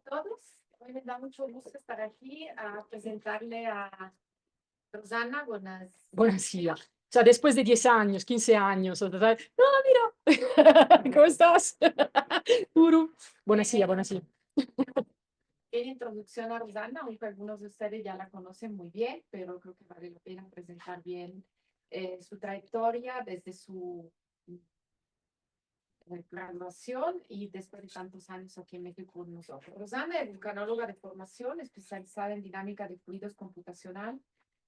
todos. Hoy me da mucho gusto estar aquí a presentarle a Rosana. Buenos días. O sea, después de 10 años, 15 años, o total. ¡No, mira! ¿Cómo estás? Uru. Buenos días, buenos días. En introducción a Rosana, aunque algunos de ustedes ya la conocen muy bien, pero creo que vale la pena presentar bien su trayectoria desde su graduación y después de tantos años aquí en México con nosotros. Rosana es vulcanóloga de formación, especializada en dinámica de fluidos computacional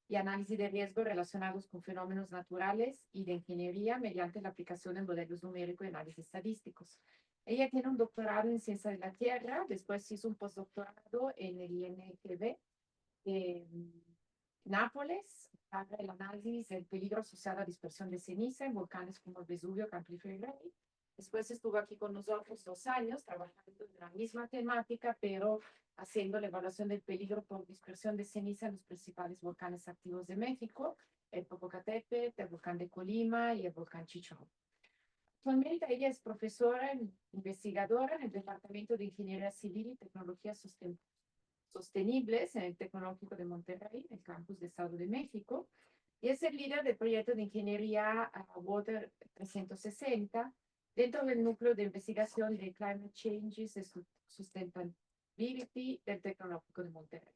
y análisis de riesgos relacionados con fenómenos naturales y de ingeniería mediante la aplicación de modelos numéricos y análisis estadísticos. Ella tiene un doctorado en ciencia de la Tierra, después hizo un postdoctorado en el INGB de Nápoles para el análisis del peligro asociado a dispersión de ceniza en volcanes como el Vesubio, Campillo y Rey. Después estuvo aquí con nosotros 2 años trabajando en la misma temática, pero haciendo la evaluación del peligro por dispersión de ceniza en los principales volcanes activos de México, el Popocatépetl, el volcán de Colima y el volcán Chichón. Actualmente ella es profesora investigadora en el Departamento de Ingeniería Civil y Tecnologías Sostenibles en el Tecnológico de Monterrey, el campus de Estado de México, y es el líder del proyecto de ingeniería Water 360 dentro del núcleo de investigación de Climate Changes y Sustainability del Tecnológico de Monterrey.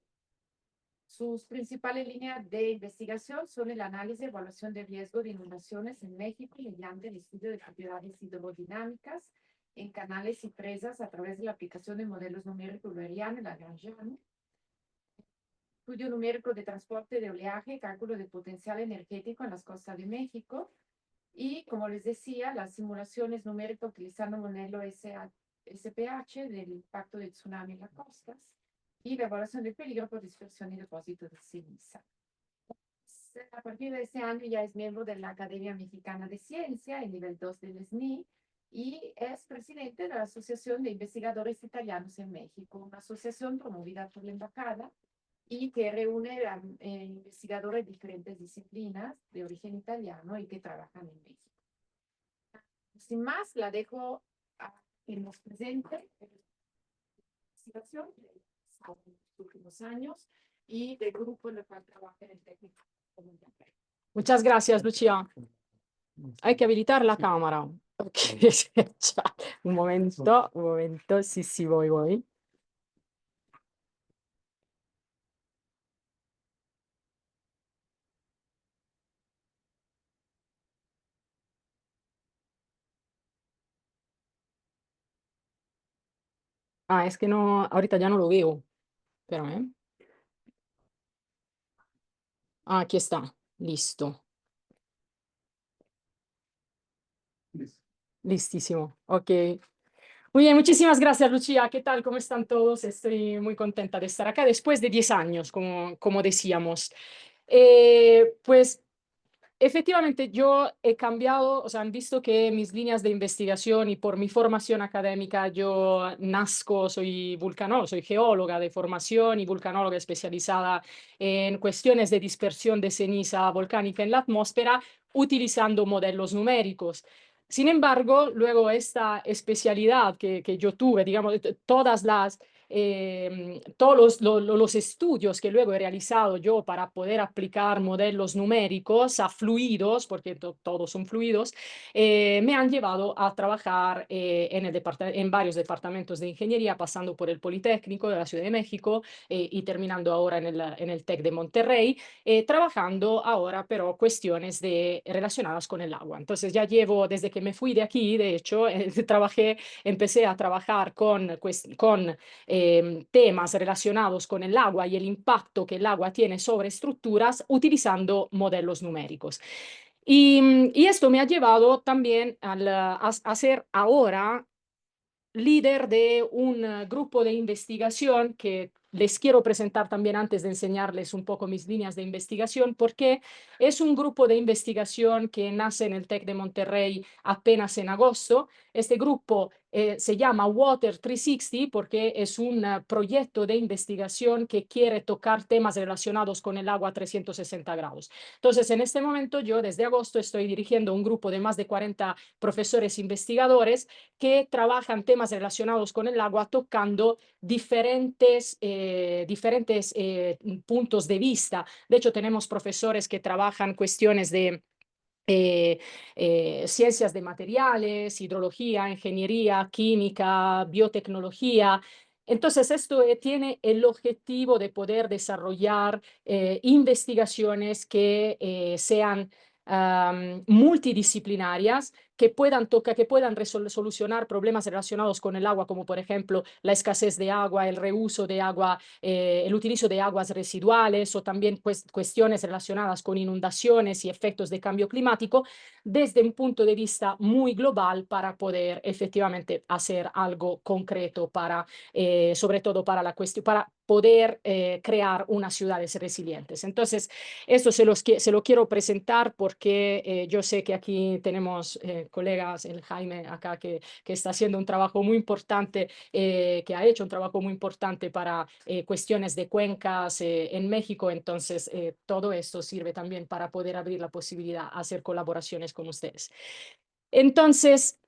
Sus principales líneas de investigación son el análisis y evaluación de riesgo de inundaciones en México mediante el estudio de propiedades hidrodinámicas en canales y presas a través de la aplicación de modelos numéricos Euleriano y Lagrangiano, estudio numérico de transporte de oleaje, cálculo de potencial energético en las costas de México y, como les decía, las simulaciones numéricas utilizando el modelo SPH del impacto del tsunami en las costas y la evaluación del peligro por dispersión y depósito de ceniza. A partir de ese año ya es miembro de la Academia Mexicana de Ciencia, en nivel 2 del SNI, y es presidente de la Asociación de Investigadores Italianos en México, una asociación promovida por la Embajada y que reúne a investigadores de diferentes disciplinas de origen italiano y que trabajan en México. Sin más, la dejo a que nos presente la investigación de los últimos años y del grupo en el cual trabaja en el técnico. Muchas gracias, Lucía. Hay que habilitar la cámara. Ok, un momento. Sí, voy. Ah, es que no, ahorita ya no lo veo. Espérame. Ah, aquí está. Listo. Listísimo. Ok. Muy bien, muchísimas gracias, Lucía. ¿Qué tal? ¿Cómo están todos? Estoy muy contenta de estar acá después de 10 años, como decíamos. Pues efectivamente yo he cambiado, o sea, han visto que mis líneas de investigación y por mi formación académica yo soy vulcanóloga, soy geóloga de formación y vulcanóloga especializada en cuestiones de dispersión de ceniza volcánica en la atmósfera utilizando modelos numéricos. Sin embargo, luego esta especialidad que yo tuve, digamos, todos los estudios que luego he realizado yo para poder aplicar modelos numéricos a fluidos, porque todos son fluidos, me han llevado a trabajar en varios departamentos de ingeniería, pasando por el Politécnico de la Ciudad de México y terminando ahora en el TEC de Monterrey, trabajando ahora pero cuestiones relacionadas con el agua. Entonces ya llevo, desde que me fui de aquí, de hecho, empecé a trabajar con temas relacionados con el agua y el impacto que el agua tiene sobre estructuras utilizando modelos numéricos. Y esto me ha llevado también a ser ahora líder de un grupo de investigación que les quiero presentar también antes de enseñarles un poco mis líneas de investigación, porque es un grupo de investigación que nace en el TEC de Monterrey apenas en agosto. Este grupo se llama Water 360 porque es un proyecto de investigación que quiere tocar temas relacionados con el agua a 360 grados. Entonces, en este momento, yo desde agosto estoy dirigiendo un grupo de más de 40 profesores investigadores que trabajan temas relacionados con el agua tocando diferentes puntos de vista. De hecho, tenemos profesores que trabajan cuestiones de ciencias de materiales, hidrología, ingeniería, química, biotecnología. Entonces, esto tiene el objetivo de poder desarrollar investigaciones que sean multidisciplinarias, que puedan tocar, que puedan solucionar problemas relacionados con el agua, como por ejemplo la escasez de agua, el reuso de agua, el utilizo de aguas residuales o también cuestiones relacionadas con inundaciones y efectos de cambio climático, desde un punto de vista muy global para poder efectivamente hacer algo concreto para, sobre todo para la cuestión, para poder crear unas ciudades resilientes. Entonces, esto se lo quiero presentar porque yo sé que aquí tenemos colegas, el Jaime acá, que está haciendo un trabajo muy importante, que ha hecho un trabajo muy importante para cuestiones de cuencas en México. Entonces, todo esto sirve también para poder abrir la posibilidad a hacer colaboraciones con ustedes. Entonces,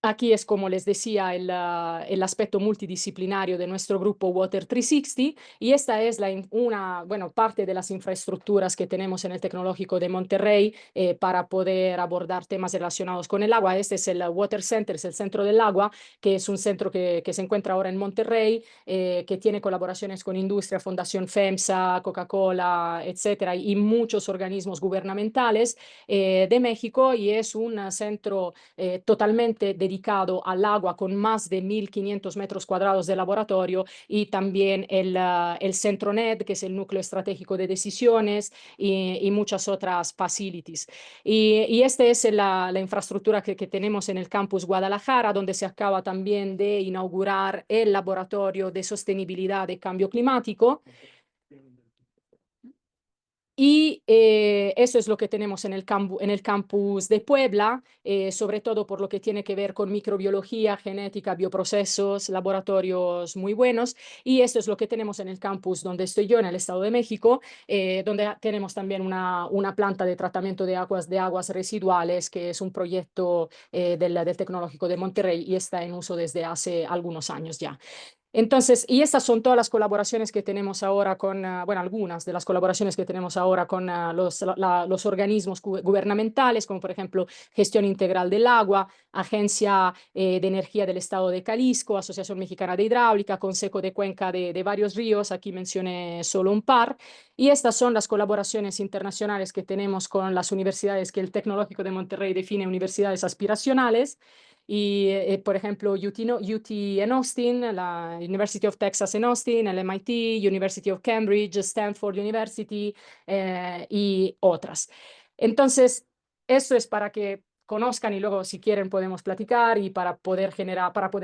aquí es, como les decía, el aspecto multidisciplinario de nuestro grupo Water 360, y esta es bueno, parte de las infraestructuras que tenemos en el Tecnológico de Monterrey para poder abordar temas relacionados con el agua. Este es el Water Center, es el Centro del Agua, que es un centro que se encuentra ahora en Monterrey, que tiene colaboraciones con industria, Fundación FEMSA, Coca-Cola, etcétera, y muchos organismos gubernamentales de México, y es un centro totalmente dedicado al agua, con más de 1.500 metros cuadrados de laboratorio, y también el Centronet, que es el núcleo estratégico de decisiones, y muchas otras facilities. Y esta es la infraestructura que tenemos en el campus Guadalajara, donde se acaba también de inaugurar el laboratorio de sostenibilidad de cambio climático. Y eso es lo que tenemos en el campus de Puebla, sobre todo por lo que tiene que ver con microbiología, genética, bioprocesos, laboratorios muy buenos. Y esto es lo que tenemos en el campus donde estoy yo, en el Estado de México, donde tenemos también una planta de tratamiento de aguas residuales, que es un proyecto del Tecnológico de Monterrey y está en uso desde hace algunos años ya. Entonces, y estas son todas las colaboraciones que tenemos ahora con, bueno, algunas de las colaboraciones que tenemos ahora con los organismos gubernamentales, como por ejemplo Gestión Integral del Agua, Agencia de Energía del Estado de Jalisco, Asociación Mexicana de Hidráulica, Consejo de Cuenca de varios ríos, aquí mencioné solo un par. Y estas son las colaboraciones internacionales que tenemos con las universidades que el Tecnológico de Monterrey define universidades aspiracionales. Y, por ejemplo, UT en Austin, la University of Texas en Austin, el MIT, University of Cambridge, Stanford University y otras. Entonces, esto es para que conozcan, y luego si quieren podemos platicar, y para poder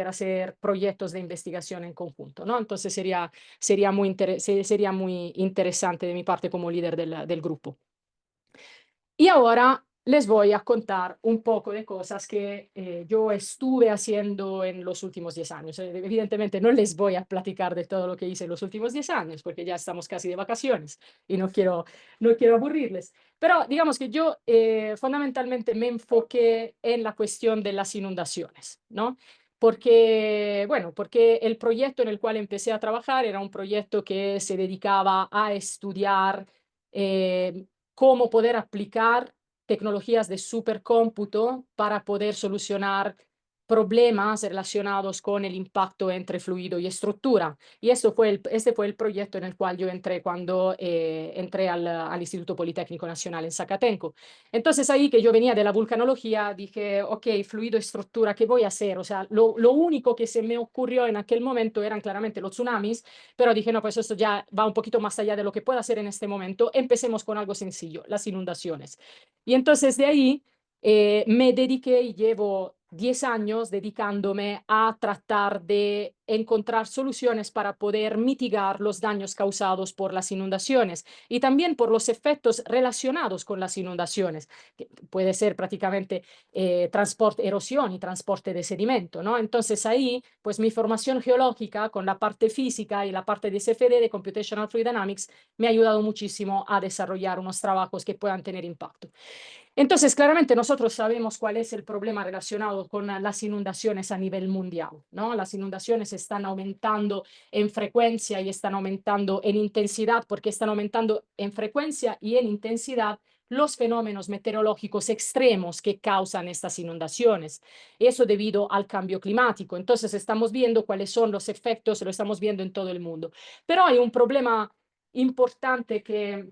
hacer proyectos de investigación en conjunto, ¿no? Entonces sería muy interesante de mi parte como líder del grupo. Y ahora les voy a contar un poco de cosas que yo estuve haciendo en los últimos 10 años. Evidentemente no les voy a platicar de todo lo que hice en los últimos 10 años, porque ya estamos casi de vacaciones y no quiero aburrirles. Pero digamos que yo fundamentalmente me enfoqué en la cuestión de las inundaciones, ¿no? Porque el proyecto en el cual empecé a trabajar era un proyecto que se dedicaba a estudiar cómo poder aplicar tecnologías de supercómputo para poder solucionar problemas relacionados con el impacto entre fluido y estructura. Y este fue el proyecto en el cual yo entré cuando entré al Instituto Politécnico Nacional en Zacatenco. Entonces ahí, que yo venía de la vulcanología, dije, ok, fluido, estructura, ¿qué voy a hacer? O sea, lo único que se me ocurrió en aquel momento eran claramente los tsunamis, pero dije, no, pues esto ya va un poquito más allá de lo que puedo hacer en este momento. Empecemos con algo sencillo, las inundaciones. Y entonces de ahí me dediqué y llevo 10 años dedicándome a tratar de encontrar soluciones para poder mitigar los daños causados por las inundaciones y también por los efectos relacionados con las inundaciones, que puede ser prácticamente transporte, erosión y transporte de sedimento, ¿no? Entonces ahí, pues mi formación geológica con la parte física y la parte de CFD, de Computational Fluid Dynamics, me ha ayudado muchísimo a desarrollar unos trabajos que puedan tener impacto. Entonces, claramente nosotros sabemos cuál es el problema relacionado con las inundaciones a nivel mundial, ¿no? Las inundaciones están aumentando en frecuencia y están aumentando en intensidad, porque están aumentando en frecuencia y en intensidad los fenómenos meteorológicos extremos que causan estas inundaciones. Eso debido al cambio climático. Entonces, estamos viendo cuáles son los efectos, lo estamos viendo en todo el mundo. Pero hay un problema importante que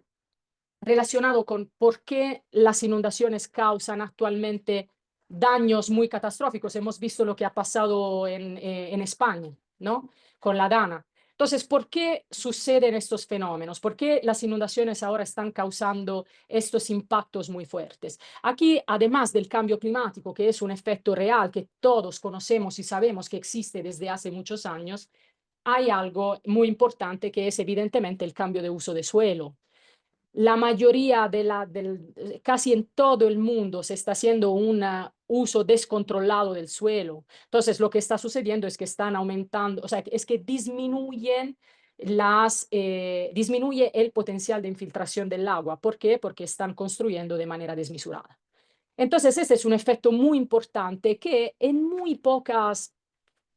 relacionado con por qué las inundaciones causan actualmente daños muy catastróficos. Hemos visto lo que ha pasado en España, ¿no? Con la Dana. Entonces, ¿por qué suceden estos fenómenos? ¿Por qué las inundaciones ahora están causando estos impactos muy fuertes? Aquí, además del cambio climático, que es un efecto real que todos conocemos y sabemos que existe desde hace muchos años, hay algo muy importante que es evidentemente el cambio de uso de suelo. La mayoría casi en todo el mundo se está haciendo un uso descontrolado del suelo. Entonces, lo que está sucediendo es que están aumentando, o sea, es que disminuye el potencial de infiltración del agua. ¿Por qué? Porque están construyendo de manera desmesurada. Entonces, ese es un efecto muy importante que en muy pocas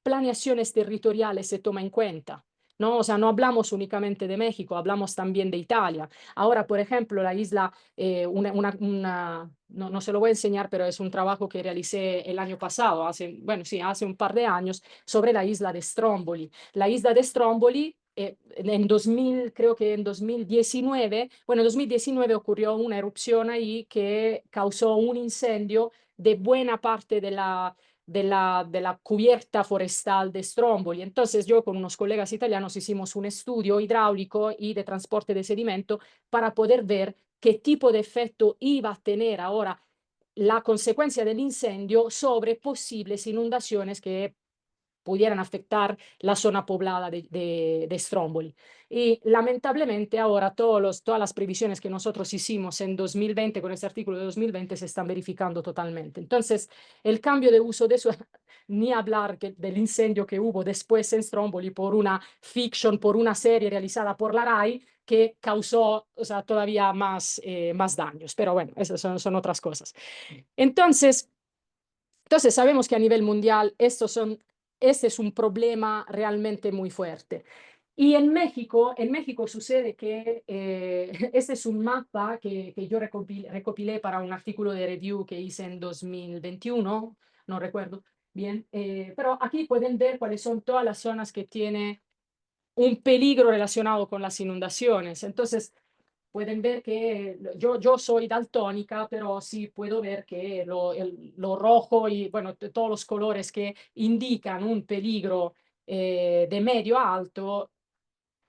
planeaciones territoriales se toma en cuenta. ¿No? O sea, no hablamos únicamente de México, hablamos también de Italia. Ahora, por ejemplo, la isla, no, no se lo voy a enseñar, pero es un trabajo que realicé el año pasado, bueno, sí, hace un par de años, sobre la isla de Stromboli. La isla de Stromboli, en 2000, creo que en 2019, bueno, en 2019 ocurrió una erupción ahí que causó un incendio de buena parte de la cubierta forestal de Stromboli. Entonces yo con unos colegas italianos hicimos un estudio hidráulico y de transporte de sedimento para poder ver qué tipo de efecto iba a tener ahora la consecuencia del incendio sobre posibles inundaciones que pudieran afectar la zona poblada de Stromboli. Y lamentablemente ahora todas las previsiones que nosotros hicimos en 2020 con este artículo de 2020 se están verificando totalmente. Entonces, el cambio de uso de suelo, ni hablar del incendio que hubo después en Stromboli por una fiction, por una serie realizada por la RAI que causó, o sea, todavía más daños. Pero bueno, esas son otras cosas. Entonces, sabemos que a nivel mundial este es un problema realmente muy fuerte. Y en México sucede que este es un mapa que yo recopilé para un artículo de review que hice en 2021, no recuerdo bien, pero aquí pueden ver cuáles son todas las zonas que tienen un peligro relacionado con las inundaciones. Entonces, pueden ver que yo soy daltónica, pero sí puedo ver que lo rojo y bueno, todos los colores que indican un peligro de medio a alto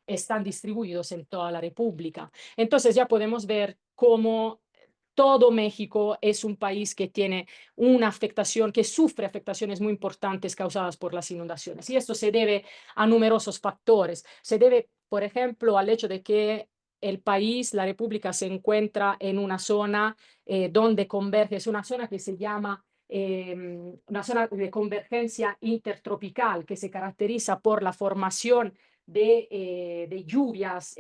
están distribuidos en toda la República. Entonces ya podemos ver cómo todo México es un país que tiene una afectación, que sufre afectaciones muy importantes causadas por las inundaciones. Y esto se debe a numerosos factores. Se debe, por ejemplo, al hecho de que el país, la República, se encuentra en una zona donde converge, es una zona que se llama una zona de convergencia intertropical, que se caracteriza por la formación de lluvias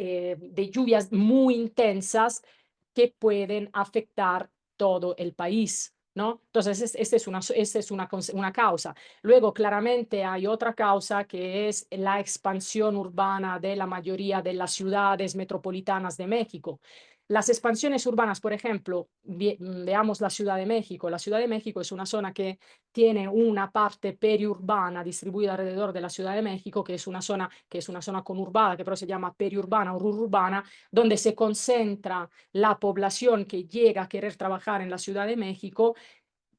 muy intensas que pueden afectar todo el país, ¿no? Entonces, esta es una causa. Luego, claramente hay otra causa que es la expansión urbana de la mayoría de las ciudades metropolitanas de México. Las expansiones urbanas, por ejemplo, veamos la Ciudad de México. La Ciudad de México es una zona que tiene una parte periurbana distribuida alrededor de la Ciudad de México, que es una zona conurbada, que pero se llama periurbana o rururbana, donde se concentra la población que llega a querer trabajar en la Ciudad de México,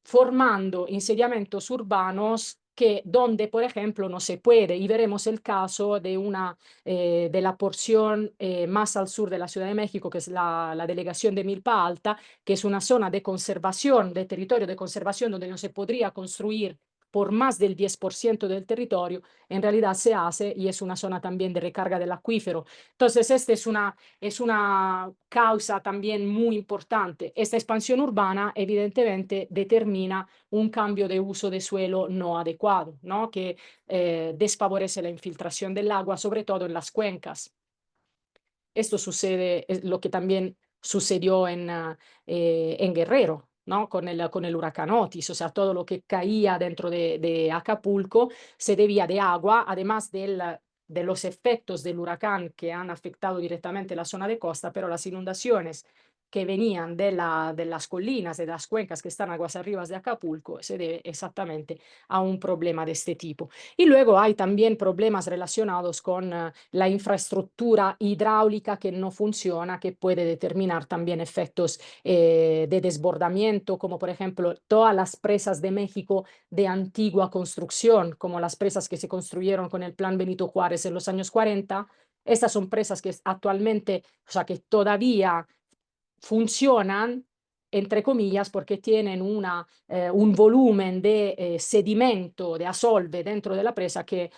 formando insediamentos urbanos que donde, por ejemplo, no se puede, y veremos el caso de la porción más al sur de la Ciudad de México, que es la delegación de Milpa Alta, que es una zona de conservación, de territorio de conservación, donde no se podría construir por más del 10% del territorio, en realidad se hace y es una zona también de recarga del acuífero. Entonces, esta es una causa también muy importante. Esta expansión urbana evidentemente determina un cambio de uso de suelo no adecuado, ¿no? Que desfavorece la infiltración del agua, sobre todo en las cuencas. Esto sucede, es lo que también sucedió en Guerrero, ¿no? Con el huracán Otis, o sea, todo lo que caía dentro de Acapulco se debía de agua, además de los efectos del huracán que han afectado directamente la zona de costa, pero las inundaciones que venían de las colinas, de las cuencas que están aguas arriba de Acapulco, se debe exactamente a un problema de este tipo. Y luego hay también problemas relacionados con la infraestructura hidráulica que no funciona, que puede determinar también efectos de desbordamiento, como por ejemplo todas las presas de México de antigua construcción, como las presas que se construyeron con el Plan Benito Juárez en los años 40. Estas son presas que actualmente, o sea, que todavía funcionan, entre comillas, porque tienen un volumen de sedimento, de asolve dentro de la presa que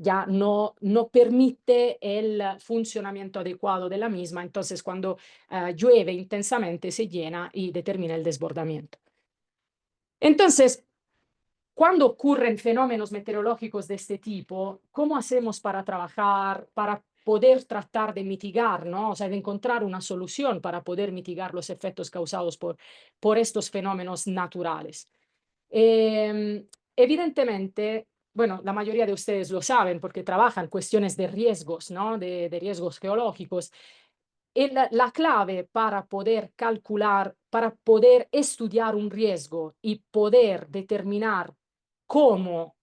ya no permite el funcionamiento adecuado de la misma. Entonces, cuando llueve intensamente, se llena y determina el desbordamiento. Entonces, cuando ocurren fenómenos meteorológicos de este tipo, ¿cómo hacemos para trabajar, para poder tratar de mitigar, ¿no? O sea, de encontrar una solución para poder mitigar los efectos causados por estos fenómenos naturales? Evidentemente, bueno, la mayoría de ustedes lo saben porque trabajan cuestiones de riesgos, ¿no? De riesgos geológicos. La clave para poder calcular, para poder estudiar un riesgo y poder determinar cómo,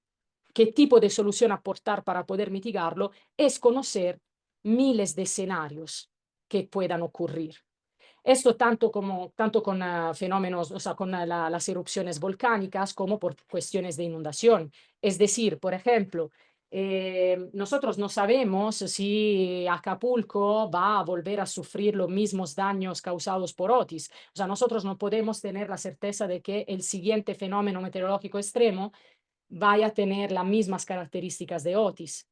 qué tipo de solución aportar para poder mitigarlo, es conocer miles de escenarios que puedan ocurrir. Esto tanto con fenómenos, o sea, con las erupciones volcánicas como por cuestiones de inundación. Es decir, por ejemplo, nosotros no sabemos si Acapulco va a volver a sufrir los mismos daños causados por Otis. O sea, nosotros no podemos tener la certeza de que el siguiente fenómeno meteorológico extremo vaya a tener las mismas características de Otis.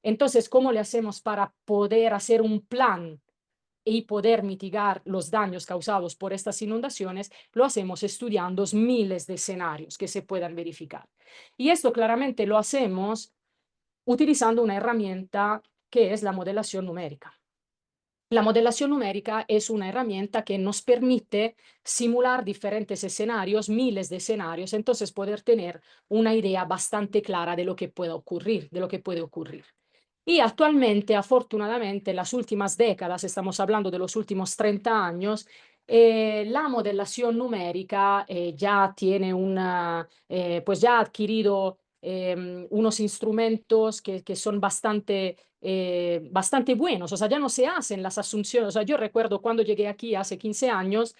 Entonces, ¿cómo le hacemos para poder hacer un plan y poder mitigar los daños causados por estas inundaciones? Lo hacemos estudiando miles de escenarios que se puedan verificar. Y esto claramente lo hacemos utilizando una herramienta que es la modelación numérica. La modelación numérica es una herramienta que nos permite simular diferentes escenarios, miles de escenarios, entonces poder tener una idea bastante clara de lo que puede ocurrir, de lo que puede ocurrir. Y actualmente, afortunadamente, en las últimas décadas, estamos hablando de los últimos 30 años, la modelación numérica ya tiene pues ya ha adquirido unos instrumentos que son bastante buenos. O sea, ya no se hacen las asunciones. O sea, yo recuerdo cuando llegué aquí hace 15 años,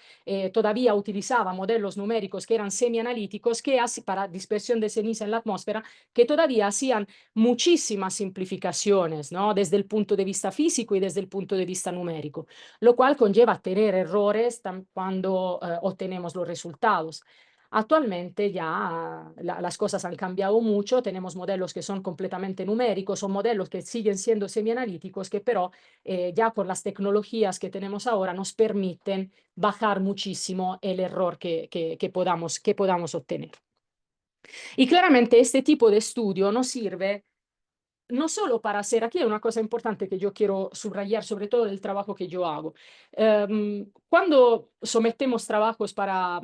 todavía utilizaba modelos numéricos que eran semianalíticos para dispersión de ceniza en la atmósfera, que todavía hacían muchísimas simplificaciones, ¿no? Desde el punto de vista físico y desde el punto de vista numérico, lo cual conlleva tener errores cuando obtenemos los resultados. Actualmente ya las cosas han cambiado mucho, tenemos modelos que son completamente numéricos, son modelos que siguen siendo semianalíticos, que pero ya con las tecnologías que tenemos ahora nos permiten bajar muchísimo el error que podamos obtener. Y claramente este tipo de estudio nos sirve no solo para hacer, aquí hay una cosa importante que yo quiero subrayar, sobre todo del trabajo que yo hago. Cuando sometemos trabajos para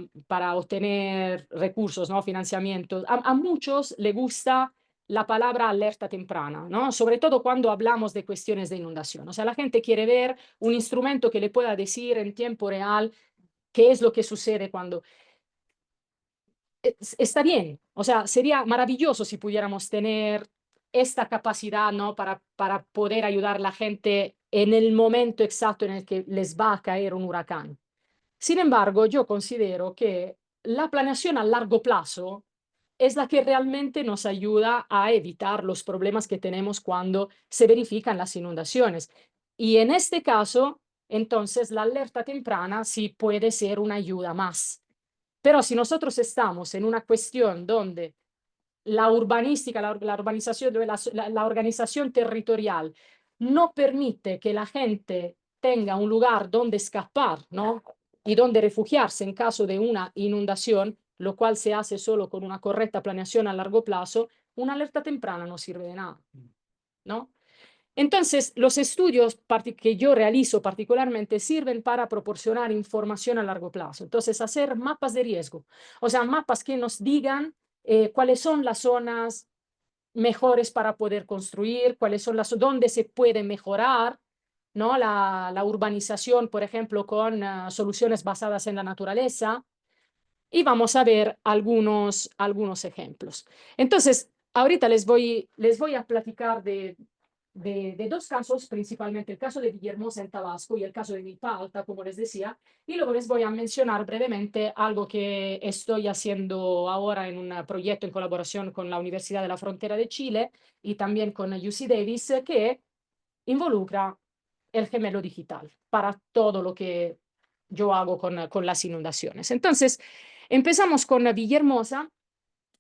obtener recursos, ¿no? Financiamiento, a muchos les gusta la palabra alerta temprana, ¿no? Sobre todo cuando hablamos de cuestiones de inundación. O sea, la gente quiere ver un instrumento que le pueda decir en tiempo real qué es lo que sucede cuando está bien, o sea, sería maravilloso si pudiéramos tener esta capacidad, ¿no? Para poder ayudar a la gente en el momento exacto en el que les va a caer un huracán. Sin embargo, yo considero que la planeación a largo plazo es la que realmente nos ayuda a evitar los problemas que tenemos cuando se verifican las inundaciones. Y en este caso, entonces, la alerta temprana sí puede ser una ayuda más. Pero si nosotros estamos en una cuestión donde la urbanística, la urbanización, la organización territorial no permite que la gente tenga un lugar donde escapar, ¿no? Y donde refugiarse en caso de una inundación, lo cual se hace solo con una correcta planeación a largo plazo, una alerta temprana no sirve de nada, ¿no? Entonces, los estudios que yo realizo particularmente sirven para proporcionar información a largo plazo. Entonces, hacer mapas de riesgo, o sea, mapas que nos digan cuáles son las zonas mejores para poder construir, cuáles son las dónde se puede mejorar, ¿no? La urbanización, por ejemplo, con soluciones basadas en la naturaleza. Y vamos a ver algunos ejemplos. Entonces, ahorita les voy a platicar de dos casos, principalmente el caso de Villahermosa en Tabasco y el caso de Milpa Alta, como les decía, y luego les voy a mencionar brevemente algo que estoy haciendo ahora en un proyecto en colaboración con la Universidad de la Frontera de Chile y también con UC Davis, que involucra el gemelo digital para todo lo que yo hago con las inundaciones. Entonces, empezamos con Villahermosa.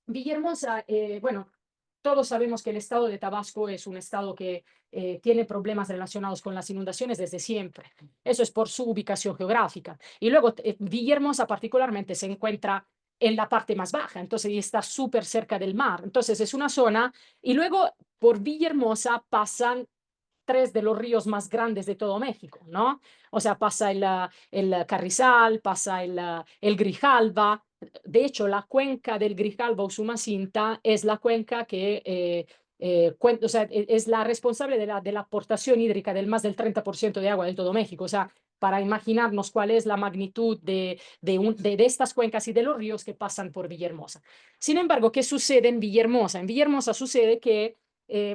Villahermosa, bueno, todos sabemos que el estado de Tabasco es un estado que tiene problemas relacionados con las inundaciones desde siempre. Eso es por su ubicación geográfica. Y luego Villahermosa particularmente se encuentra en la parte más baja, entonces y está súper cerca del mar. Entonces es una zona, y luego por Villahermosa pasan tres de los ríos más grandes de todo México, ¿no? O sea, pasa el Carrizal, pasa el Grijalva. De hecho, la cuenca del Grijalva Usumacinta es la cuenca que o sea, es la responsable de la aportación hídrica del más del 30% de agua de todo México. O sea, para imaginarnos cuál es la magnitud de estas cuencas y de los ríos que pasan por Villahermosa. Sin embargo, ¿qué sucede en Villahermosa? En Villahermosa sucede que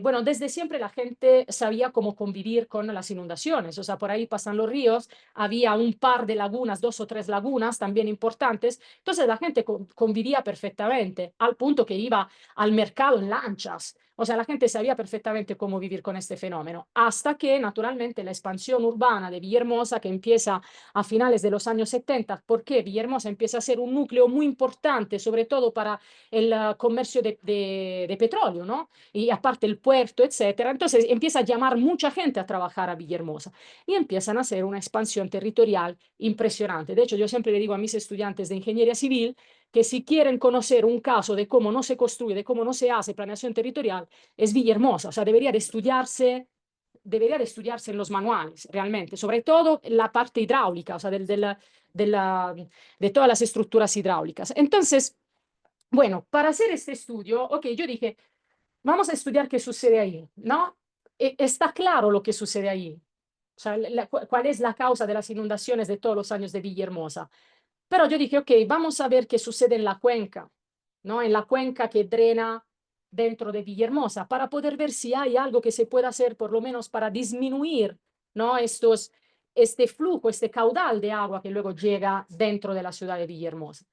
bueno, desde siempre la gente sabía cómo convivir con las inundaciones, o sea, por ahí pasan los ríos, había un par de lagunas, dos o tres lagunas también importantes, entonces la gente convivía perfectamente, al punto que iba al mercado en lanchas, o sea, la gente sabía perfectamente cómo vivir con este fenómeno, hasta que naturalmente la expansión urbana de Villahermosa, que empieza a finales de los años 70, porque Villahermosa empieza a ser un núcleo muy importante, sobre todo para el comercio de petróleo, ¿no? Y aparte el puerto, etcétera. Entonces empieza a llamar mucha gente a trabajar a Villahermosa y empiezan a hacer una expansión territorial impresionante. De hecho, yo siempre le digo a mis estudiantes de ingeniería civil que si quieren conocer un caso de cómo no se construye, de cómo no se hace planeación territorial, es Villahermosa. O sea, debería de estudiarse en los manuales, realmente, sobre todo la parte hidráulica, o sea, de todas las estructuras hidráulicas. Entonces, bueno, para hacer este estudio, ok, yo dije, vamos a estudiar qué sucede ahí, ¿no? Está claro lo que sucede ahí, o sea, cuál es la causa de las inundaciones de todos los años de Villahermosa. Pero yo dije, ok, vamos a ver qué sucede en la cuenca, ¿no? En la cuenca que drena dentro de Villahermosa, para poder ver si hay algo que se pueda hacer, por lo menos para disminuir, ¿no? Este flujo, este caudal de agua que luego llega dentro de la ciudad de Villahermosa.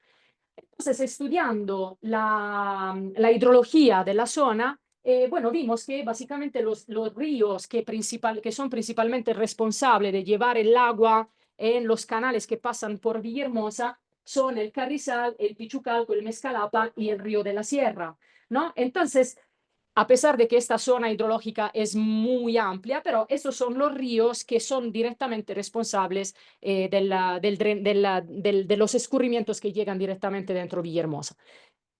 Entonces, estudiando la hidrología de la zona, bueno, vimos que básicamente los ríos que son principalmente responsables de llevar el agua en los canales que pasan por Villahermosa son el Carrizal, el Pichucalco, el Mezcalapa y el río de la Sierra, ¿no? Entonces, a pesar de que esta zona hidrológica es muy amplia, pero esos son los ríos que son directamente responsables de los escurrimientos que llegan directamente dentro de Villahermosa.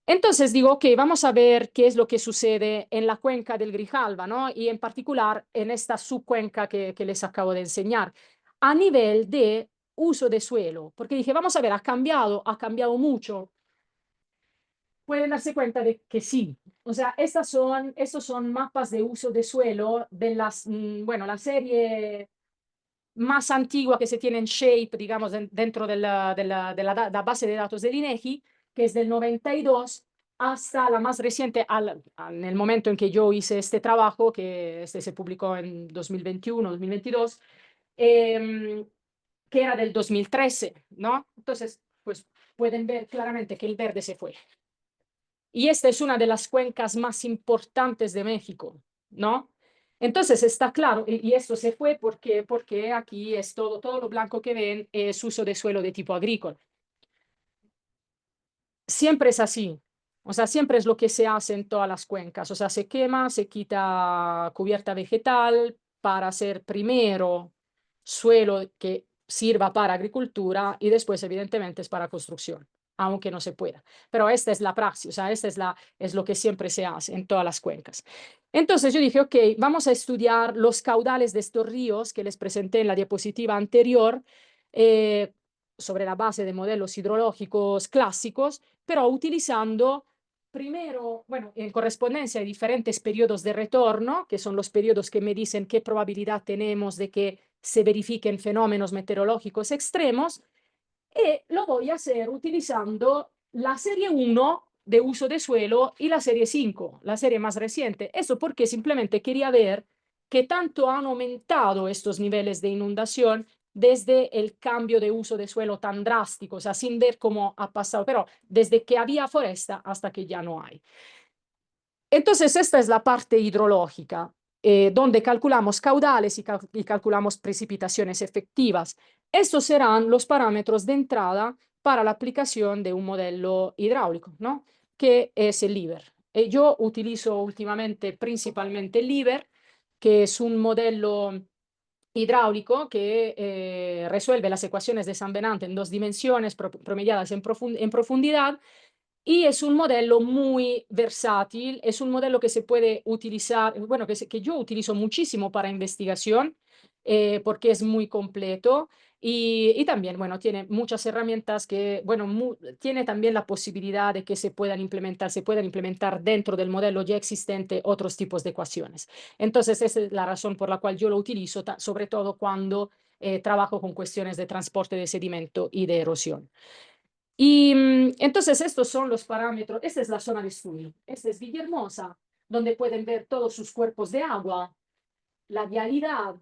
Entonces digo, ok, vamos a ver qué es lo que sucede en la cuenca del Grijalva, ¿no? Y en particular en esta subcuenca que les acabo de enseñar, a nivel de uso de suelo, porque dije, vamos a ver, ha cambiado mucho, pueden darse cuenta de que sí. O sea, estos son mapas de uso de suelo de bueno, la serie más antigua que se tiene en Shape, digamos, dentro de la base de datos del INEGI, que es del 92, hasta la más reciente, en el momento en que yo hice este trabajo, que este se publicó en 2021, 2022, que era del 2013, ¿no? Entonces, pues pueden ver claramente que el verde se fue y esta es una de las cuencas más importantes de México, ¿no? Entonces está claro, y esto se fue porque aquí es todo lo blanco que ven es uso de suelo de tipo agrícola. Siempre es así, o sea, siempre es lo que se hace en todas las cuencas, o sea, se quema, se quita cubierta vegetal para hacer primero suelo que sirva para agricultura y después evidentemente es para construcción, aunque no se pueda. Pero esta es la praxis, o sea, es lo que siempre se hace en todas las cuencas. Entonces yo dije, ok, vamos a estudiar los caudales de estos ríos que les presenté en la diapositiva anterior, eh, sobre la base de modelos hidrológicos clásicos, pero utilizando primero, bueno, en correspondencia a diferentes periodos de retorno, que son los periodos que me dicen qué probabilidad tenemos de que se verifiquen fenómenos meteorológicos extremos, y lo voy a hacer utilizando la serie 1 de uso de suelo y la serie 5, la serie más reciente. Eso porque simplemente quería ver qué tanto han aumentado estos niveles de inundación desde el cambio de uso de suelo tan drástico, o sea, sin ver cómo ha pasado, pero desde que había foresta hasta que ya no hay. Entonces, esta es la parte hidrológica, donde calculamos caudales y calculamos precipitaciones efectivas. Estos serán los parámetros de entrada para la aplicación de un modelo hidráulico, ¿no? Que es el LIVER. Yo utilizo últimamente principalmente el LIVER, que es un modelo hidráulico que resuelve las ecuaciones de San Venant en dos dimensiones promediadas en profundidad, y es un modelo muy versátil, es un modelo que se puede utilizar, bueno, que yo utilizo muchísimo para investigación, porque es muy completo y también, bueno, tiene muchas herramientas que, bueno, tiene también la posibilidad de que se puedan implementar dentro del modelo ya existente otros tipos de ecuaciones. Entonces, esa es la razón por la cual yo lo utilizo, sobre todo cuando trabajo con cuestiones de transporte de sedimento y de erosión. Y entonces estos son los parámetros. Esta es la zona de estudio. Esta es Villahermosa, donde pueden ver todos sus cuerpos de agua, la vialidad,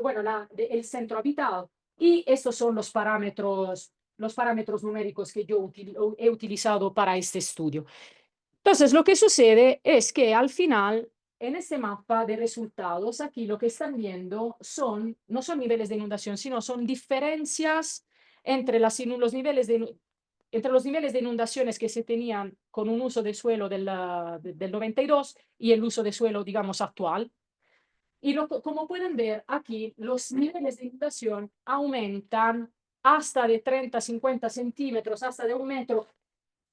bueno, el centro habitado. Y estos son los parámetros numéricos que yo he utilizado para este estudio. Entonces, lo que sucede es que al final, en este mapa de resultados, aquí lo que están viendo no son niveles de inundación, sino son diferencias entre entre los niveles de inundaciones que se tenían con un uso de suelo del 92 y el uso de suelo, digamos, actual. Y como pueden ver aquí, los niveles de inundación aumentan hasta de 30, 50 centímetros, hasta de 1 metro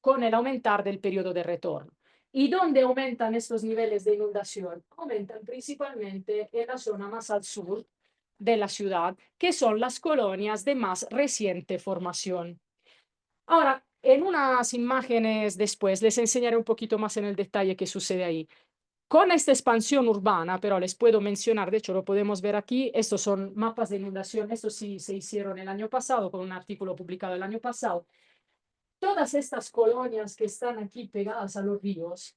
con el aumentar del periodo de retorno. ¿Y dónde aumentan estos niveles de inundación? Aumentan principalmente en la zona más al sur de la ciudad, que son las colonias de más reciente formación. Ahora, en unas imágenes después les enseñaré un poquito más en el detalle qué sucede ahí. Con esta expansión urbana, pero les puedo mencionar, de hecho lo podemos ver aquí, estos son mapas de inundación, estos sí se hicieron el año pasado con un artículo publicado el año pasado. Todas estas colonias que están aquí pegadas a los ríos,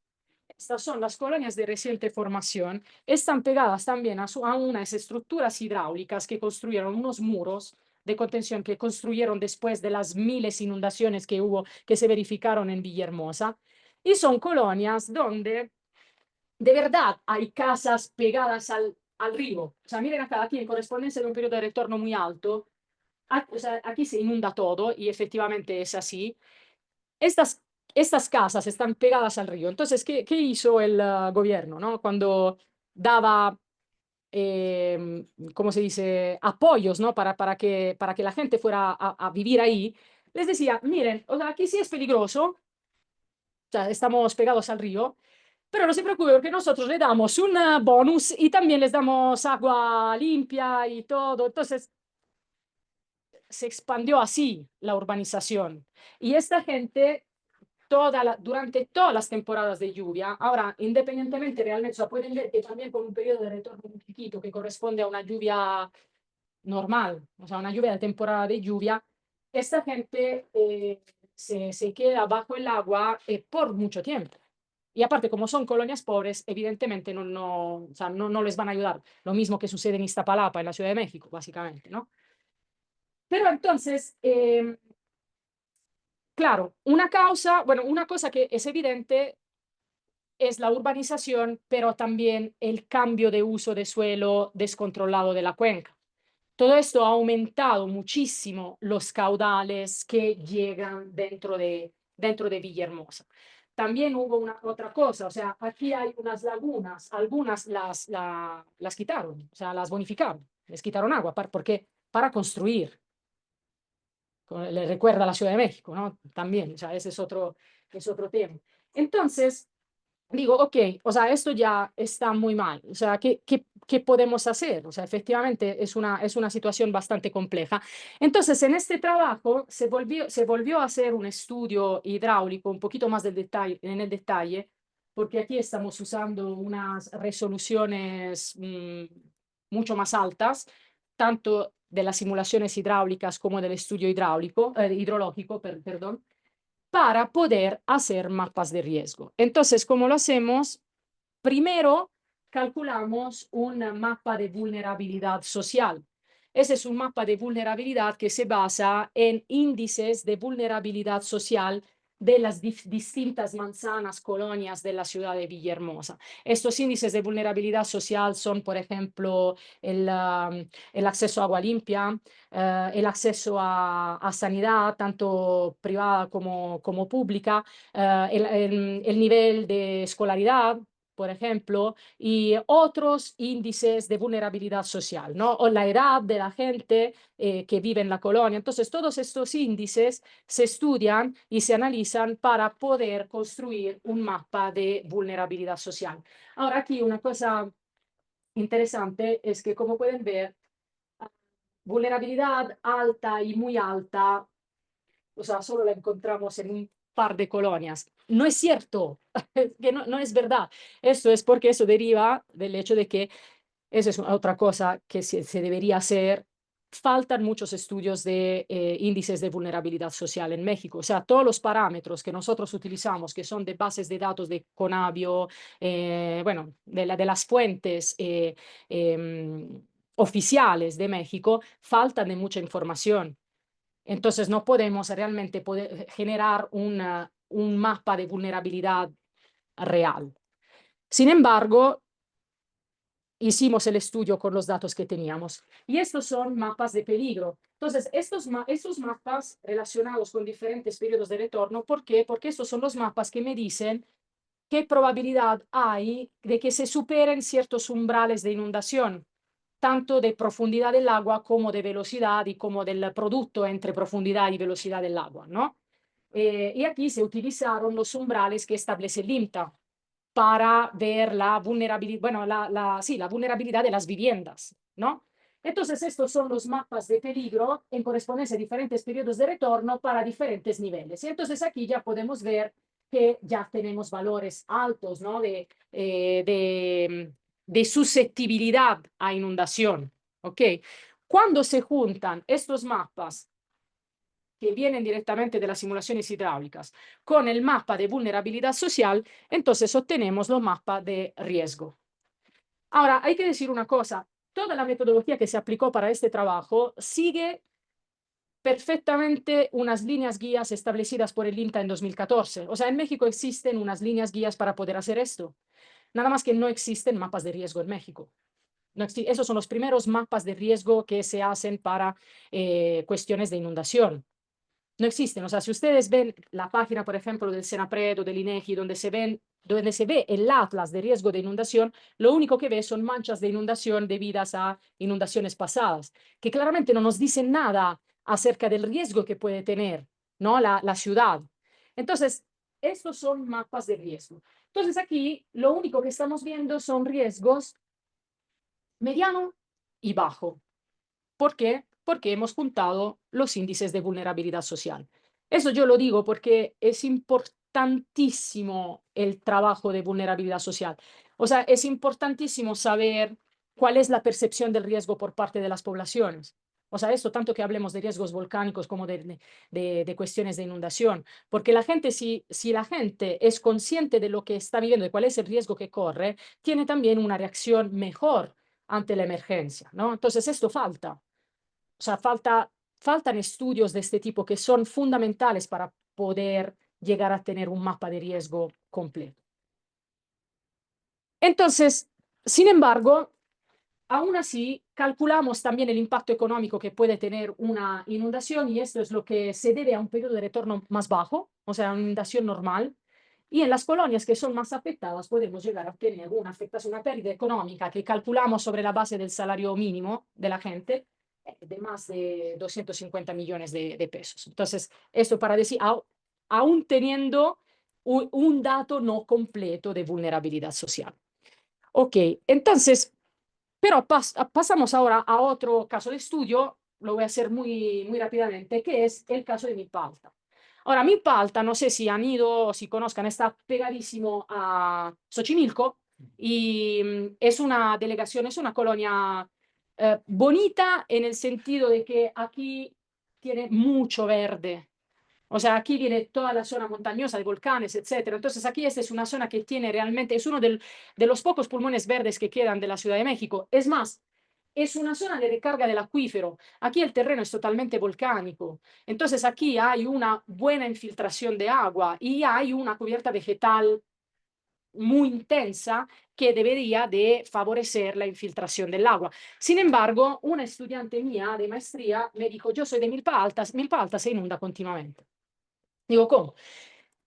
estas son las colonias de reciente formación, están pegadas también a unas estructuras hidráulicas que construyeron unos muros de contención que construyeron después de las miles de inundaciones que hubo, que se verificaron en Villahermosa, y son colonias donde de verdad hay casas pegadas al río. O sea, miren acá, aquí en correspondencia de un periodo de retorno muy alto, o sea, aquí se inunda todo y efectivamente es así. Estas, estas casas están pegadas al río. Entonces, ¿qué hizo el gobierno, ¿no? Cuando daba, ¿cómo se dice?, apoyos, ¿no? Para que la gente fuera a vivir ahí, les decía, miren, o sea, aquí sí es peligroso, o sea, estamos pegados al río, pero no se preocupe porque nosotros le damos un bonus y también les damos agua limpia y todo. Entonces, se expandió así la urbanización. Y esta gente durante todas las temporadas de lluvia. Ahora, independientemente realmente, o sea, pueden ver que también con un periodo de retorno muy chiquito que corresponde a una lluvia normal, o sea, una lluvia de temporada de lluvia, esta gente se queda bajo el agua por mucho tiempo. Y aparte, como son colonias pobres, evidentemente o sea, no les van a ayudar. Lo mismo que sucede en Iztapalapa, en la Ciudad de México, básicamente, ¿no? Pero entonces, claro, una causa, bueno, una cosa que es evidente es la urbanización, pero también el cambio de uso de suelo descontrolado de la cuenca. Todo esto ha aumentado muchísimo los caudales que llegan dentro de Villahermosa. También hubo otra cosa, o sea, aquí hay unas lagunas, algunas las quitaron, o sea, las bonificaron, les quitaron agua, porque para construir, le recuerda a la Ciudad de México, ¿no? También, o sea, ese es otro tema. Entonces, digo, ok, o sea, esto ya está muy mal. O sea, ¿qué podemos hacer? O sea, efectivamente es una situación bastante compleja. Entonces, en este trabajo se volvió a hacer un estudio hidráulico un poquito más en el detalle, porque aquí estamos usando unas resoluciones mucho más altas, tanto de las simulaciones hidráulicas como del estudio hidrológico, perdón, para poder hacer mapas de riesgo. Entonces, ¿cómo lo hacemos? Primero, calculamos un mapa de vulnerabilidad social. Ese es un mapa de vulnerabilidad que se basa en índices de vulnerabilidad social de las distintas manzanas, colonias de la ciudad de Villahermosa. Estos índices de vulnerabilidad social son, por ejemplo, el acceso a agua limpia, el acceso a sanidad, tanto privada como pública, el nivel de escolaridad, por ejemplo, y otros índices de vulnerabilidad social, ¿no? O la edad de la gente que vive en la colonia. Entonces, todos estos índices se estudian y se analizan para poder construir un mapa de vulnerabilidad social. Ahora, aquí una cosa interesante es que, como pueden ver, vulnerabilidad alta y muy alta, o sea, solo la encontramos en un par de colonias. No es cierto, que no es verdad. Esto es porque eso deriva del hecho de que, eso es otra cosa que se debería hacer. Faltan muchos estudios de índices de vulnerabilidad social en México. O sea, todos los parámetros que nosotros utilizamos, que son de bases de datos de Conavio, bueno, de las fuentes oficiales de México, faltan de mucha información. Entonces no podemos realmente generar un mapa de vulnerabilidad real. Sin embargo, hicimos el estudio con los datos que teníamos. Y estos son mapas de peligro. Entonces, estos mapas relacionados con diferentes periodos de retorno, ¿por qué? Porque estos son los mapas que me dicen qué probabilidad hay de que se superen ciertos umbrales de inundación, tanto de profundidad del agua como de velocidad y como del producto entre profundidad y velocidad del agua, ¿no? Y aquí se utilizaron los umbrales que establece el IMTA para ver la vulnerabilidad, bueno, sí, la vulnerabilidad de las viviendas, ¿no? Entonces, estos son los mapas de peligro en correspondencia a diferentes periodos de retorno para diferentes niveles. Y entonces aquí ya podemos ver que ya tenemos valores altos, ¿no? De susceptibilidad a inundación, ¿ok? Cuando se juntan estos mapas que vienen directamente de las simulaciones hidráulicas con el mapa de vulnerabilidad social, entonces obtenemos los mapas de riesgo. Ahora, hay que decir una cosa, toda la metodología que se aplicó para este trabajo sigue perfectamente unas líneas guías establecidas por el INTA en 2014. O sea, en México existen unas líneas guías para poder hacer esto. Nada más que no existen mapas de riesgo en México. No esos son los primeros mapas de riesgo que se hacen para cuestiones de inundación. No existen. O sea, si ustedes ven la página, por ejemplo, del Senapred o del INEGI, donde se ve el atlas de riesgo de inundación, lo único que ve son manchas de inundación debidas a inundaciones pasadas, que claramente no nos dicen nada acerca del riesgo que puede tener, ¿no? La ciudad. Entonces, estos son mapas de riesgo. Entonces, aquí lo único que estamos viendo son riesgos mediano y bajo. ¿Por qué? Porque hemos juntado los índices de vulnerabilidad social. Eso yo lo digo porque es importantísimo el trabajo de vulnerabilidad social. O sea, es importantísimo saber cuál es la percepción del riesgo por parte de las poblaciones. O sea, esto tanto que hablemos de riesgos volcánicos como de cuestiones de inundación, porque la gente, si la gente es consciente de lo que está viviendo, de cuál es el riesgo que corre, tiene también una reacción mejor ante la emergencia, ¿no? Entonces, esto falta. O sea, faltan estudios de este tipo que son fundamentales para poder llegar a tener un mapa de riesgo completo. Entonces, sin embargo, aún así, calculamos también el impacto económico que puede tener una inundación y esto es lo que se debe a un periodo de retorno más bajo, o sea, una inundación normal. Y en las colonias que son más afectadas podemos llegar a obtener una afectación, una pérdida económica que calculamos sobre la base del salario mínimo de la gente de más de 250 millones de pesos. Entonces, esto para decir, aún teniendo un dato no completo de vulnerabilidad social. Ok, entonces, pero pasamos ahora a otro caso de estudio, lo voy a hacer muy rápidamente, que es el caso de Milpa Alta. Ahora, Milpa Alta, no sé si han ido o si conozcan, está pegadísimo a Xochimilco y es una delegación, es una colonia bonita en el sentido de que aquí tiene mucho verde. O sea, aquí viene toda la zona montañosa de volcanes, etcétera. Entonces, aquí esta es una zona que tiene realmente, es uno de los pocos pulmones verdes que quedan de la Ciudad de México. Es más, es una zona de recarga del acuífero. Aquí el terreno es totalmente volcánico. Entonces, aquí hay una buena infiltración de agua y hay una cubierta vegetal muy intensa que debería de favorecer la infiltración del agua. Sin embargo, una estudiante mía de maestría me dijo, yo soy de Milpa Alta se inunda continuamente. Digo, ¿cómo?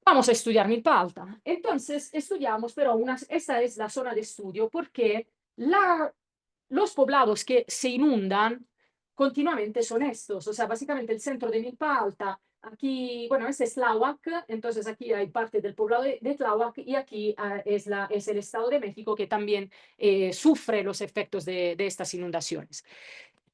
Vamos a estudiar Milpa Alta. Entonces, estudiamos, pero esta es la zona de estudio porque los poblados que se inundan continuamente son estos. O sea, básicamente el centro de Milpa Alta, aquí, bueno, este es Tláhuac, entonces aquí hay parte del poblado de Tláhuac y aquí es el Estado de México que también sufre los efectos de estas inundaciones.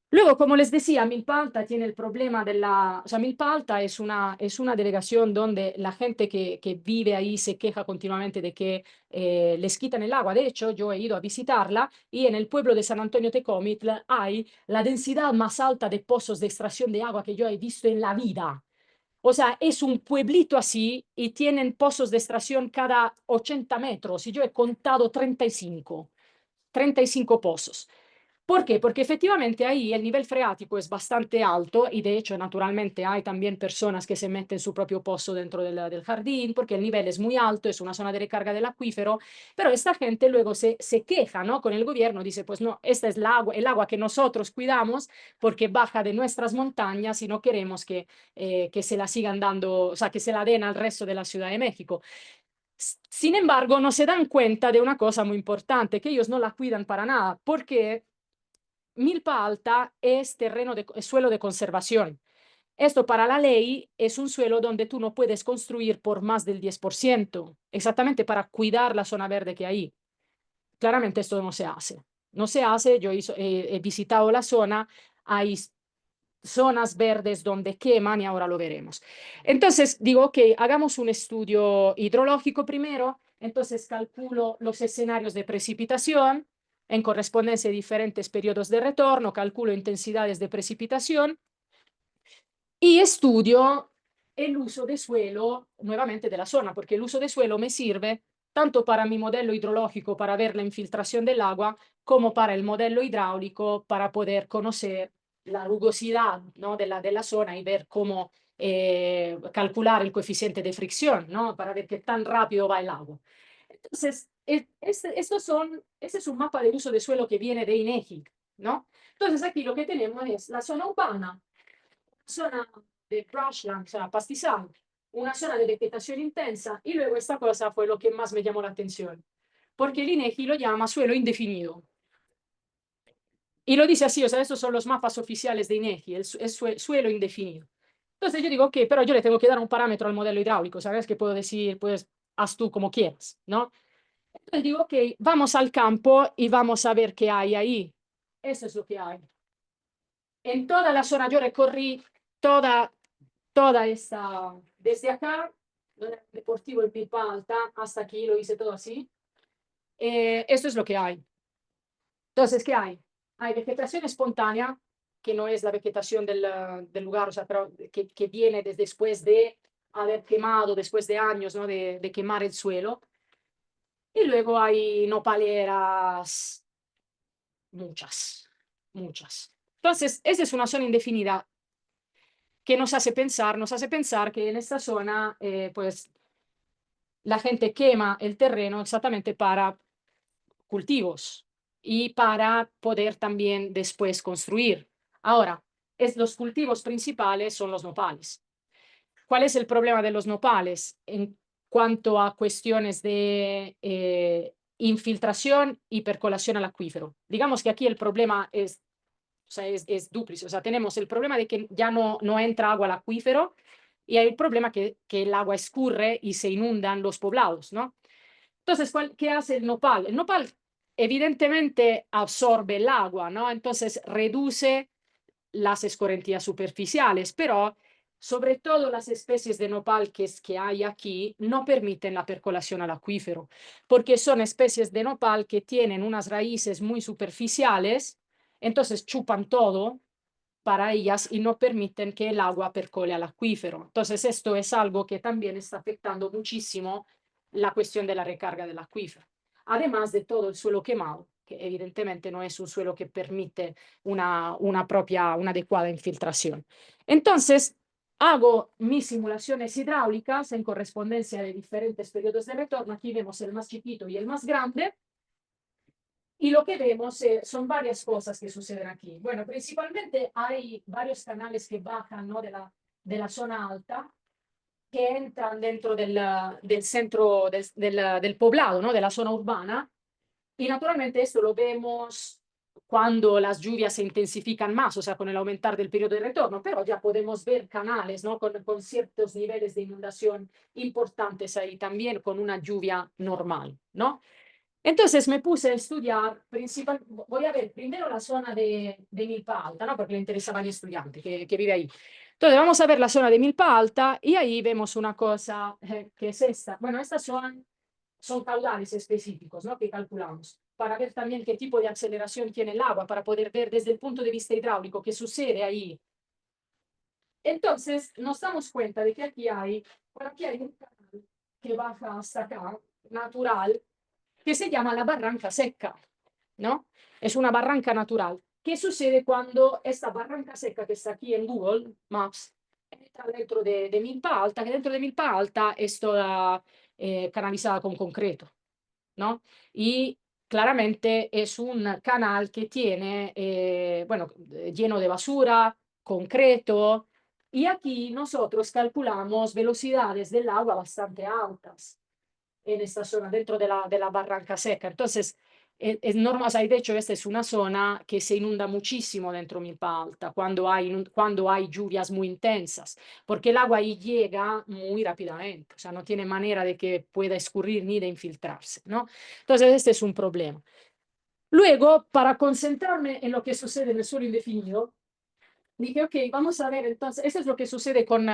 Luego, como les decía, Milpa Alta tiene el problema de la... O sea, Milpa Alta es una delegación donde la gente que vive ahí se queja continuamente de que les quitan el agua. De hecho, yo he ido a visitarla y en el pueblo de San Antonio Tecomitl hay la densidad más alta de pozos de extracción de agua que yo he visto en la vida. O sea, es un pueblito así y tienen pozos de extracción cada 80 metros y yo he contado 35 pozos. ¿Por qué? Porque efectivamente ahí el nivel freático es bastante alto y de hecho naturalmente hay también personas que se meten su propio pozo dentro del jardín porque el nivel es muy alto, es una zona de recarga del acuífero, pero esta gente luego se queja, ¿no? Con el gobierno, dice, pues no, esta es el agua que nosotros cuidamos porque baja de nuestras montañas y no queremos que se la sigan dando, o sea, que se la den al resto de la Ciudad de México. Sin embargo, no se dan cuenta de una cosa muy importante, que ellos no la cuidan para nada, porque Milpa Alta es es suelo de conservación. Esto para la ley es un suelo donde tú no puedes construir por más del 10%, exactamente para cuidar la zona verde que hay. Claramente esto no se hace. No se hace, he visitado la zona, hay zonas verdes donde queman y ahora lo veremos. Entonces digo, ok, hagamos un estudio hidrológico primero, entonces calculo los escenarios de precipitación en correspondencia a diferentes periodos de retorno, calculo intensidades de precipitación y estudio el uso de suelo nuevamente de la zona, porque el uso de suelo me sirve tanto para mi modelo hidrológico para ver la infiltración del agua, como para el modelo hidráulico para poder conocer la rugosidad, ¿no? de la zona y ver cómo calcular el coeficiente de fricción, ¿no? Para ver qué tan rápido va el agua. Entonces, este es un mapa del uso de suelo que viene de INEGI, ¿no? Entonces, aquí lo que tenemos es la zona urbana, zona de brushland, o sea, pastizal, una zona de vegetación intensa y luego esta cosa fue lo que más me llamó la atención, porque el INEGI lo llama suelo indefinido. Y lo dice así, o sea, estos son los mapas oficiales de INEGI, suelo indefinido. Entonces yo digo, ok, pero yo le tengo que dar un parámetro al modelo hidráulico, ¿sabes? Que puedo decir, pues, haz tú como quieras, ¿no? Entonces digo, ok, vamos al campo y vamos a ver qué hay ahí. Eso es lo que hay. En toda la zona yo recorrí toda esta, desde acá, donde el deportivo en Milpa Alta, hasta aquí lo hice todo así. Esto es lo que hay. Entonces, ¿qué hay? Hay vegetación espontánea, que no es la vegetación del lugar, o sea, pero que viene después de haber quemado, después de años, ¿no? de quemar el suelo. Y luego hay nopaleras, muchas. Entonces, esa es una zona indefinida. que nos hace pensar que en esta zona, pues, la gente quema el terreno exactamente para cultivos y para poder también después construir. Ahora, los cultivos principales son los nopales. ¿Cuál es el problema de los nopales en cuanto a cuestiones de infiltración y percolación al acuífero? Digamos que aquí el problema es, o sea, es dúplice. O sea, tenemos el problema de que ya no entra agua al acuífero y hay el problema que el agua escurre y se inundan los poblados, ¿no? Entonces, ¿qué hace el nopal? El nopal evidentemente absorbe el agua, ¿no? Entonces reduce las escorrentías superficiales, pero sobre todo las especies de nopal que hay aquí no permiten la percolación al acuífero, porque son especies de nopal que tienen unas raíces muy superficiales, entonces chupan todo para ellas y no permiten que el agua percole al acuífero. Entonces, esto es algo que también está afectando muchísimo la cuestión de la recarga del acuífero. Además de todo el suelo quemado, que evidentemente no es un suelo que permite una adecuada infiltración. Entonces, hago mis simulaciones hidráulicas en correspondencia de diferentes periodos de retorno. Aquí vemos el más chiquito y el más grande. Y lo que vemos son varias cosas que suceden aquí. Bueno, principalmente hay varios canales que bajan, ¿no? de la zona alta, que entran dentro del centro del poblado, ¿no? De la zona urbana. Y naturalmente esto lo vemos cuando las lluvias se intensifican más, o sea, con el aumentar del periodo de retorno, pero ya podemos ver canales, ¿no? con ciertos niveles de inundación importantes ahí también, con una lluvia normal, ¿no? Entonces me puse a estudiar, voy a ver primero la zona de Milpa Alta, ¿no? Porque le interesaba a mi estudiante que vive ahí. Entonces vamos a ver la zona de Milpa Alta y ahí vemos una cosa que es esta. Bueno, estas son caudales específicos, ¿no? Que calculamos para ver también qué tipo de aceleración tiene el agua, para poder ver desde el punto de vista hidráulico qué sucede ahí. Entonces nos damos cuenta de que por aquí hay un canal que baja hasta acá, natural, que se llama la barranca seca, ¿no? Es una barranca natural. ¿Qué sucede cuando esta barranca seca que está aquí en Google Maps entra dentro de Milpa Alta? Que dentro de Milpa Alta es toda canalizada con concreto, ¿no? Y claramente es un canal que tiene, bueno, lleno de basura, concreto, y aquí nosotros calculamos velocidades del agua bastante altas en esta zona, dentro de la barranca seca. Entonces, es normal, o sea, de hecho, esta es una zona que se inunda muchísimo dentro Milpa Alta cuando hay lluvias muy intensas, porque el agua ahí llega muy rápidamente, o sea, no tiene manera de que pueda escurrir ni de infiltrarse, ¿no? Entonces, este es un problema. Luego, para concentrarme en lo que sucede en el suelo indefinido, dije, ok, vamos a ver, entonces, esto es lo que sucede con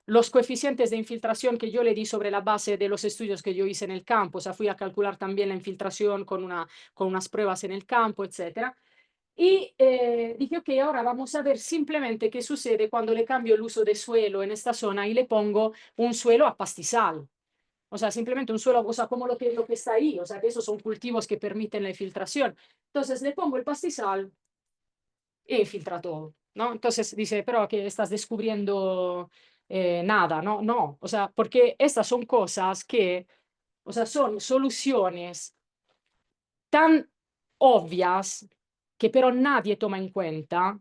los coeficientes de infiltración que yo le di sobre la base de los estudios que yo hice en el campo. O sea, fui a calcular también la infiltración con unas pruebas en el campo, etcétera. Y dije, ok, ahora vamos a ver simplemente qué sucede cuando le cambio el uso de suelo en esta zona y le pongo un suelo a pastizal. O sea, simplemente un suelo, o sea, como lo que está ahí. O sea, que esos son cultivos que permiten la infiltración. Entonces le pongo el pastizal e infiltra todo, ¿no? Entonces dice, pero que estás descubriendo nada, ¿no? No, o sea, porque estas son cosas que, o sea, son soluciones tan obvias que pero nadie toma en cuenta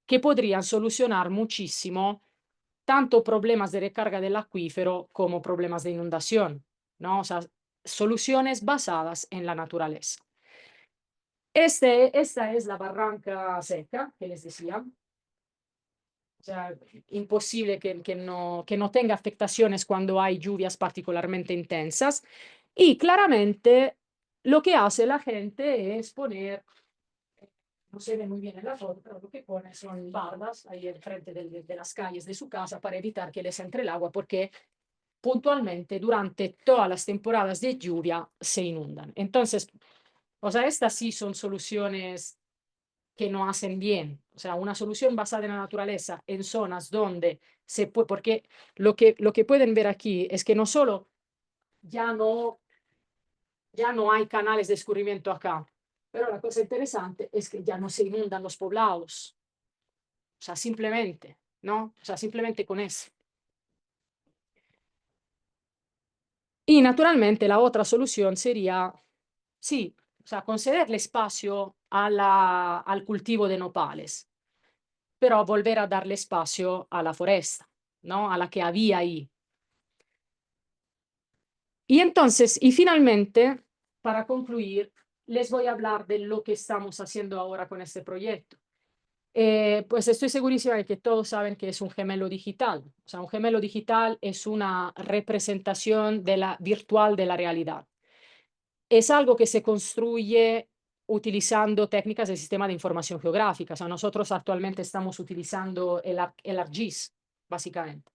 que podrían solucionar muchísimo tanto problemas de recarga del acuífero como problemas de inundación, ¿no? O sea, soluciones basadas en la naturaleza. Esta es la barranca seca que les decía. O sea, imposible que no tenga afectaciones cuando hay lluvias particularmente intensas. Y claramente lo que hace la gente es poner, no se ve muy bien en la foto, pero lo que pone son bardas ahí enfrente de las calles de su casa para evitar que les entre el agua, porque puntualmente durante todas las temporadas de lluvia se inundan. Entonces, o sea, estas sí son soluciones que no hacen bien. O sea, una solución basada en la naturaleza en zonas donde se puede, porque lo que pueden ver aquí es que no solo ya no, ya no hay canales de escurrimiento acá, pero la cosa interesante es que ya no se inundan los poblados. O sea, simplemente, ¿no? O sea, simplemente con eso. Y naturalmente la otra solución sería, sí, o sea, concederle espacio al cultivo de nopales, pero volver a darle espacio a la foresta, ¿no? A la que había ahí. Y entonces, y finalmente, para concluir, les voy a hablar de lo que estamos haciendo ahora con este proyecto. Pues estoy segurísima de que todos saben que es un gemelo digital. O sea, un gemelo digital es una representación de la virtual de la realidad. Es algo que se construye utilizando técnicas del sistema de información geográfica. O sea, nosotros actualmente estamos utilizando el ArcGIS, básicamente.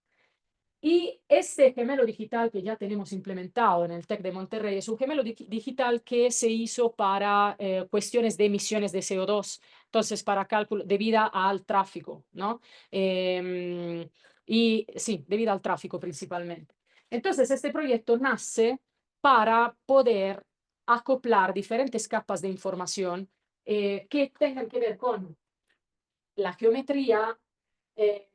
Y este gemelo digital que ya tenemos implementado en el TEC de Monterrey es un gemelo digital que se hizo para cuestiones de emisiones de CO2, entonces para cálculo, debido al tráfico, ¿no? Y sí, debido al tráfico principalmente. Entonces, este proyecto nace para poder acoplar diferentes capas de información que tengan que ver con la geometría, eh,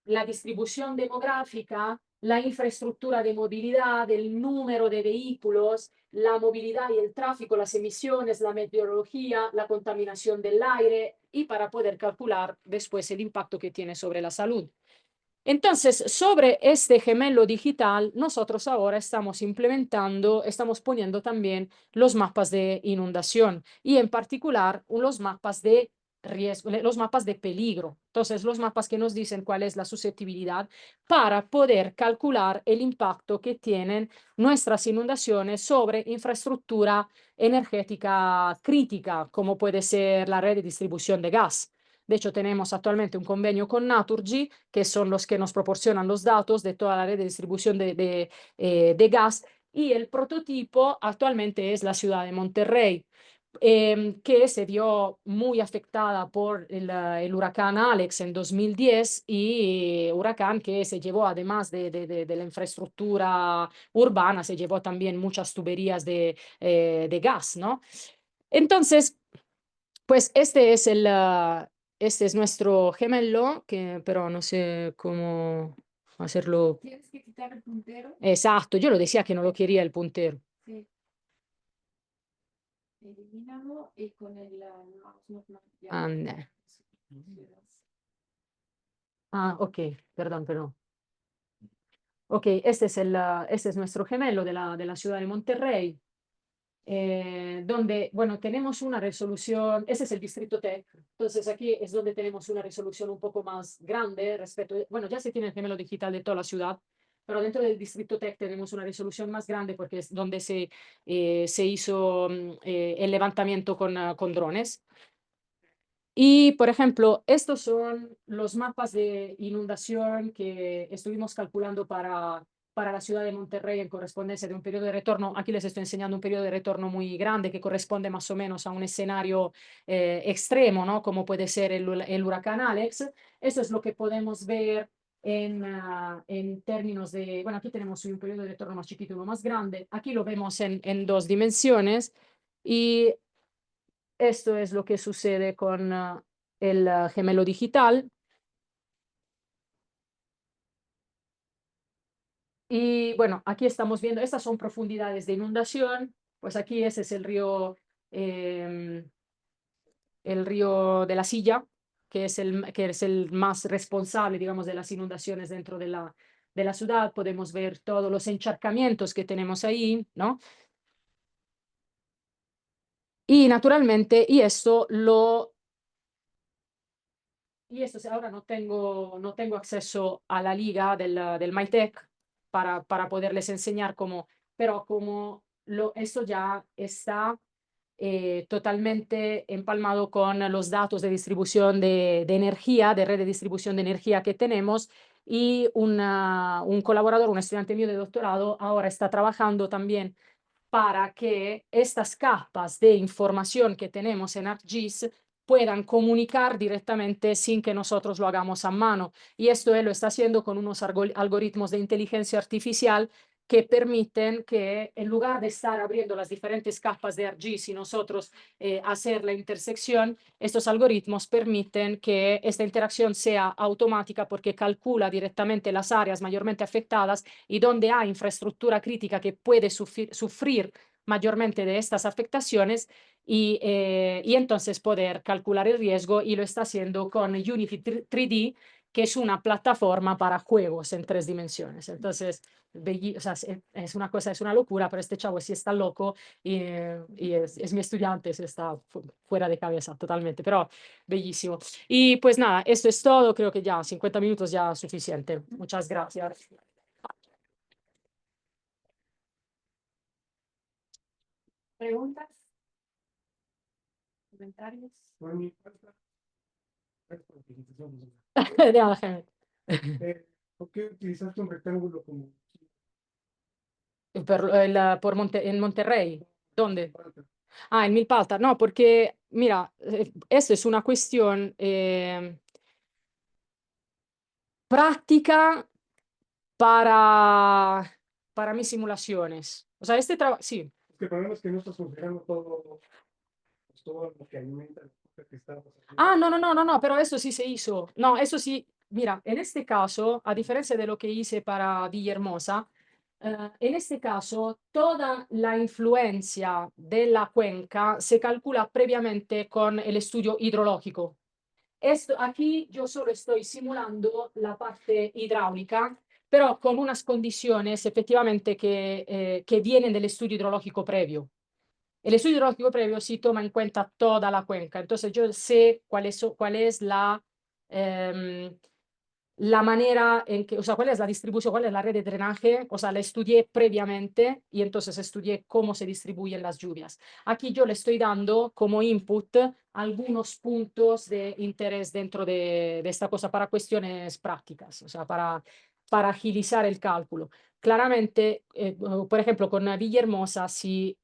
la distribución demográfica, la infraestructura de movilidad, el número de vehículos, la movilidad y el tráfico, las emisiones, la meteorología, la contaminación del aire y para poder calcular después el impacto que tiene sobre la salud. Entonces, sobre este gemelo digital, nosotros ahora estamos implementando, estamos poniendo también los mapas de inundación y en particular los mapas de riesgo, los mapas de peligro. Entonces, los mapas que nos dicen cuál es la susceptibilidad para poder calcular el impacto que tienen nuestras inundaciones sobre infraestructura energética crítica, como puede ser la red de distribución de gas. De hecho, tenemos actualmente un convenio con Naturgy, que son los que nos proporcionan los datos de toda la red de distribución de gas, y el prototipo actualmente es la ciudad de Monterrey, que se vio muy afectada por el huracán Alex en 2010 y huracán que se llevó, además de la infraestructura urbana, se llevó también muchas tuberías de gas, ¿no? Entonces, pues este es nuestro gemelo, pero no sé cómo hacerlo. Tienes que quitar el puntero. Exacto, yo lo decía que no lo quería el puntero. Sí. Elimínalo y con el mouse no, ya. Ande. Ah, ok, perdón, perdón. Ok, este es nuestro gemelo de la ciudad de Monterrey. Donde, bueno, tenemos una resolución, ese es el distrito TEC, entonces aquí es donde tenemos una resolución un poco más grande respecto, bueno, ya se tiene el gemelo digital de toda la ciudad, pero dentro del distrito TEC tenemos una resolución más grande porque es donde se hizo el levantamiento con drones. Y, por ejemplo, estos son los mapas de inundación que estuvimos calculando para la ciudad de Monterrey en correspondencia de un periodo de retorno. Aquí les estoy enseñando un periodo de retorno muy grande que corresponde más o menos a un escenario extremo, ¿no? Como puede ser el huracán Alex. Eso es lo que podemos ver en términos de, bueno, aquí tenemos un periodo de retorno más chiquito y uno más grande. Aquí lo vemos en dos dimensiones y esto es lo que sucede con el gemelo digital. Y bueno, aquí estamos viendo, estas son profundidades de inundación. Pues aquí ese es el río de la Silla, que es el más responsable, digamos, de las inundaciones dentro de la ciudad. Podemos ver todos los encharcamientos que tenemos ahí, ¿no? Y naturalmente, ahora no tengo acceso a la liga del MyTech para poderles enseñar cómo, pero como esto ya está totalmente empalmado con los datos de distribución de energía, de red de distribución de energía que tenemos, y un colaborador, un estudiante mío de doctorado, ahora está trabajando también para que estas capas de información que tenemos en ArcGIS puedan comunicar directamente sin que nosotros lo hagamos a mano. Y esto él lo está haciendo con unos algoritmos de inteligencia artificial que permiten que en lugar de estar abriendo las diferentes capas de ArcGIS y nosotros hacer la intersección, estos algoritmos permiten que esta interacción sea automática porque calcula directamente las áreas mayormente afectadas y donde hay infraestructura crítica que puede sufrir mayormente de estas afectaciones y entonces poder calcular el riesgo y lo está haciendo con Unity 3D, que es una plataforma para juegos en 3 dimensiones. Entonces, o sea, es una cosa, es una locura, pero este chavo sí está loco y es mi estudiante, sí está fuera de cabeza totalmente, pero bellísimo. Y pues nada, esto es todo, creo que ya 50 minutos ya suficiente. Muchas gracias. ¿Preguntas? ¿Comentarios? Por mi parte, gracias por la presentación. Ya, Jaime. ¿Por qué utilizaste un rectángulo como En Monterrey. ¿Dónde? falta? Ah, en Milpalta. No, porque, mira, esto es una cuestión práctica para, para mis simulaciones. O sea, este trabajo, sí. Es que el problema es que no estás considerando todo, pues, todo lo que alimenta el enfoque que estamos haciendo. Ah, no, no, no, no, no, pero eso sí se hizo. No, eso sí, mira, en este caso, a diferencia de lo que hice para Villahermosa, en este caso, toda la influencia de la cuenca se calcula previamente con el estudio hidrológico. Esto, aquí yo solo estoy simulando la parte hidráulica, pero con unas condiciones efectivamente que vienen del estudio hidrológico previo. El estudio hidrológico previo sí toma en cuenta toda la cuenca, entonces yo sé cuál es em, la manera en que, o sea, cuál es la distribución, cuál es la red de drenaje, o sea, la estudié previamente y entonces estudié cómo se distribuyen las lluvias. Aquí yo le estoy dando como input algunos puntos de interés dentro de esta cosa para cuestiones prácticas, o sea, para agilizar el cálculo. Claramente, por ejemplo, con Villahermosa, si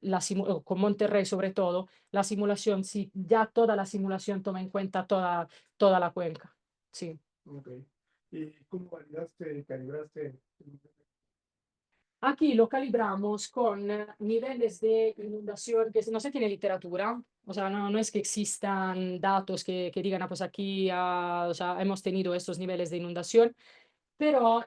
con Monterrey sobre todo, la simulación, si ya toda la simulación toma en cuenta toda la cuenca. Sí. Ok. ¿Y cómo validaste y calibraste? Aquí lo calibramos con niveles de inundación, que no se tiene literatura, o sea, no es que existan datos que digan, ah, pues aquí o sea, hemos tenido estos niveles de inundación, pero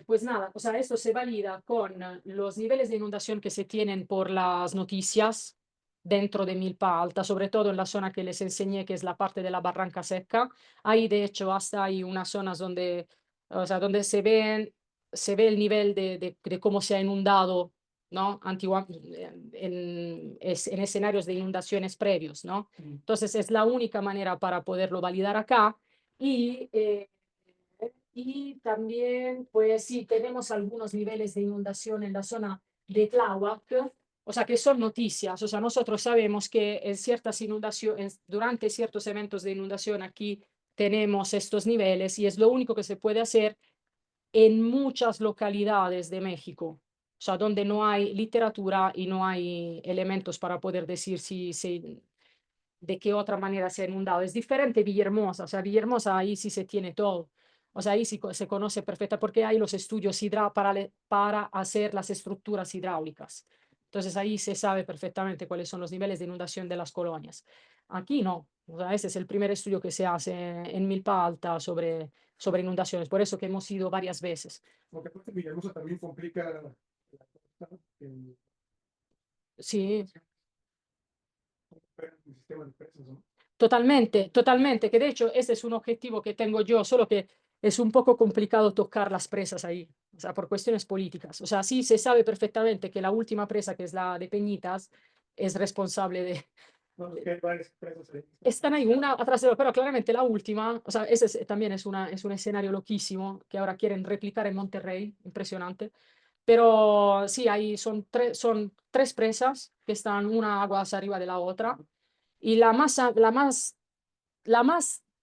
pues nada, o sea, esto se valida con los niveles de inundación que se tienen por las noticias dentro de Milpa Alta, sobre todo en la zona que les enseñé, que es la parte de la Barranca Seca. Ahí, de hecho, hasta hay unas zonas donde, o sea, donde se ve el nivel de cómo se ha inundado, ¿no? En escenarios de inundaciones previos, ¿no? Entonces, es la única manera para poderlo validar acá. Y también, pues sí, tenemos algunos niveles de inundación en la zona de Tláhuac, o sea, que son noticias. O sea, nosotros sabemos que en ciertas inundaciones, durante ciertos eventos de inundación aquí tenemos estos niveles y es lo único que se puede hacer en muchas localidades de México. O sea, donde no hay literatura y no hay elementos para poder decir de qué otra manera se ha inundado. Es diferente Villahermosa, o sea, Villahermosa ahí sí se tiene todo. O sea, ahí sí se conoce perfecta porque hay los estudios para hacer las estructuras hidráulicas. Entonces ahí se sabe perfectamente cuáles son los niveles de inundación de las colonias. Aquí no. O sea, ese es el primer estudio que se hace en Milpa Alta sobre inundaciones. Por eso que hemos ido varias veces. Porque aparte Villahermosa también complica la cosa, el Sí, sistema de presas, ¿no? totalmente, totalmente, que de hecho ese es un objetivo que tengo yo, solo que es un poco complicado tocar las presas ahí, o sea, por cuestiones políticas. O sea, sí se sabe perfectamente que la última presa, que es la de Peñitas, es responsable de... No, es que hay varias presas ahí. Están ahí una atrás de otra, pero claramente la última, o sea, también es un escenario loquísimo que ahora quieren replicar en Monterrey, impresionante. Pero sí, ahí son tres presas que están una aguas arriba de la otra. Y la más